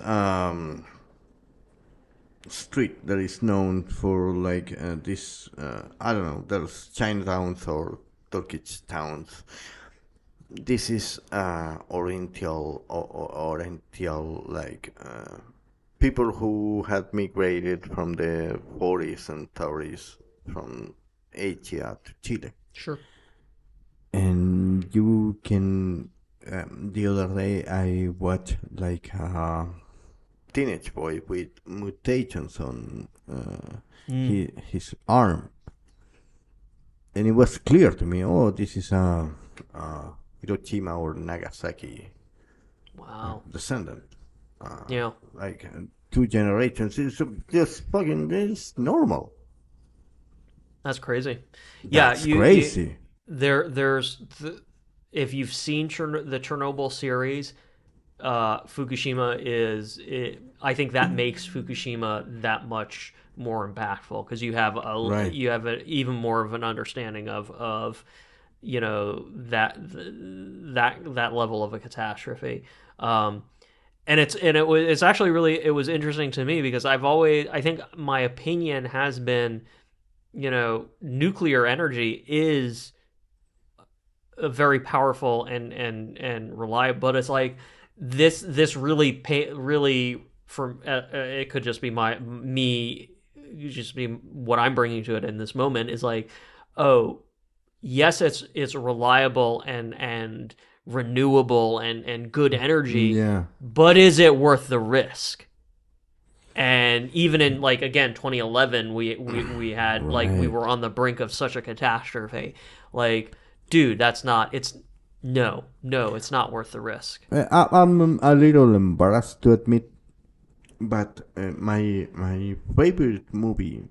street that is known for like this. I don't know. There's Chinatowns or Turkish towns. This is Oriental like people who had migrated from the 40s and 30s from Asia to Chile. Sure. And you can. The other day I watched like a teenage boy with mutations on his arm, and it was clear to me. Oh, this is a Hiroshima or Nagasaki descendant. Yeah. Like 2 generations. It's just fucking. It's normal. That's crazy. That's crazy. If you've seen the Chernobyl series, Fukushima I think that makes Fukushima that much more impactful because you have even more of an understanding of that level of a catastrophe. And it was actually really, it was interesting to me because I think my opinion has been, nuclear energy is a very powerful and reliable, but it's like this really from it could just be just be what I'm bringing to it in this moment is like, oh yes, it's reliable and renewable and good energy, but is it worth the risk? And even in like again 2011 we had like we were on the brink of such a catastrophe, like dude, it's not worth the risk. I'm a little embarrassed to admit, but my favorite movie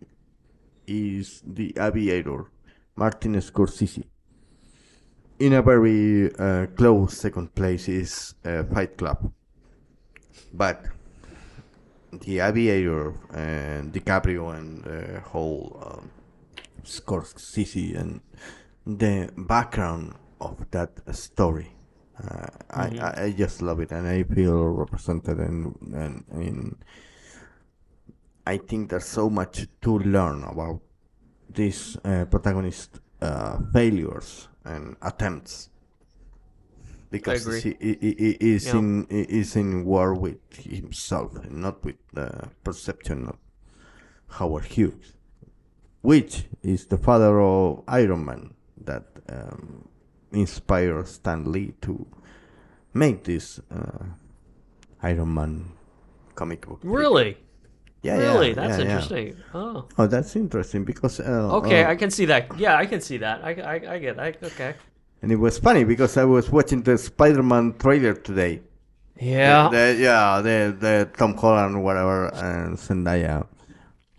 is The Aviator, Martin Scorsese. In a very close second place is Fight Club, but The Aviator and DiCaprio and the whole Scorsese and the background of that story, I just love it, and I feel represented, and I think there's so much to learn about this protagonist failures and attempts, because he is in war with himself and not with the perception of Howard Hughes, which is the father of Iron Man, that inspired Stan Lee to make this Iron Man comic book. Really? Yeah, really? Yeah, that's yeah, interesting. Yeah. Oh, that's interesting because... okay, I can see that. Yeah, I can see that. I get that. Okay. And it was funny because I was watching the Spider-Man trailer today. Yeah. The Tom Holland, whatever, and Zendaya.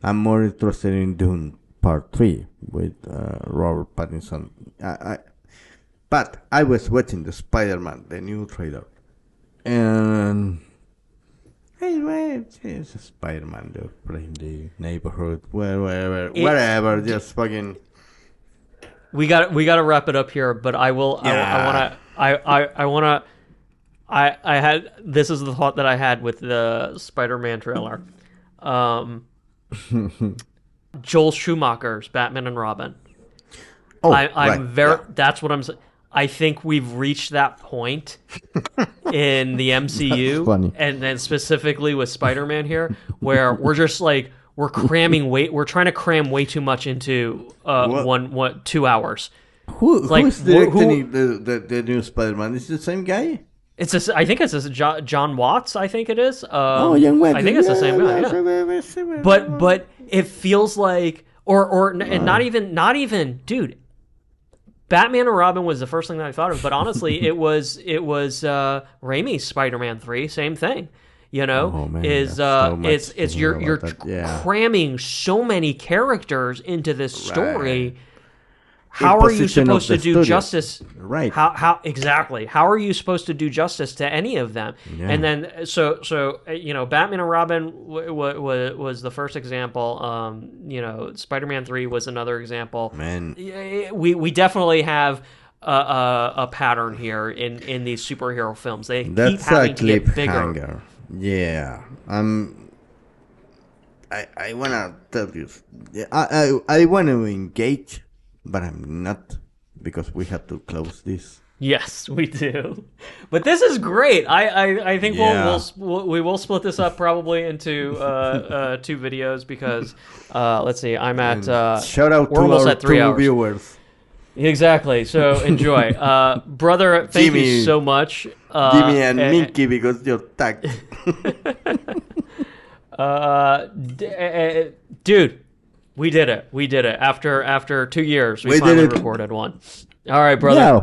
I'm more interested in Dune Part 3 with Robert Pattinson. But I was watching the Spider-Man, the new trailer. And... Hey, it's a Spider-Man, they're playing the neighborhood, wherever, just fucking... We got to wrap it up here, but I will... Yeah. I had... This is the thought that I had with the Spider-Man trailer. Joel Schumacher's Batman and Robin. Oh, I'm very... Yeah. That's what I'm saying. I think we've reached that point in the MCU, and then specifically with Spider-Man here, where we're just like we're trying to cram way too much into 2 hours. Who's directing the new Spider-Man? Is it the same guy? I think it's John Watts. I think it is. Young Watts. I think it's the same guy. Yeah. But it feels like, and not even, dude. Batman and Robin was the first thing that I thought of, but honestly, it was Raimi's Spider-Man 3, same thing. Oh, man, you're cramming so many characters into this story. how are you imposition of supposed the to do studio. justice? Right. How exactly? How are you supposed to do justice to any of them? Yeah. And then so Batman and Robin was the first example. Spider-Man 3 was another example. Man. We definitely have a pattern here in these superhero films. They keep That's a having to get bigger. cliffhanger. Yeah. I wanna tell you. I want to engage, but I'm not because we have to close this. Yes, we do. But this is great. I think Yeah. we will split this up probably into 2 videos because let's see, I'm at Shout out we're to almost our at 3 2 hours. viewers. Exactly. So enjoy, brother. Thank you Jimmy. so much. Jimmy and Minki because you're tagged. Dude, we did it. After 2 years, we We did finally it. recorded one. All right, brother. Yeah.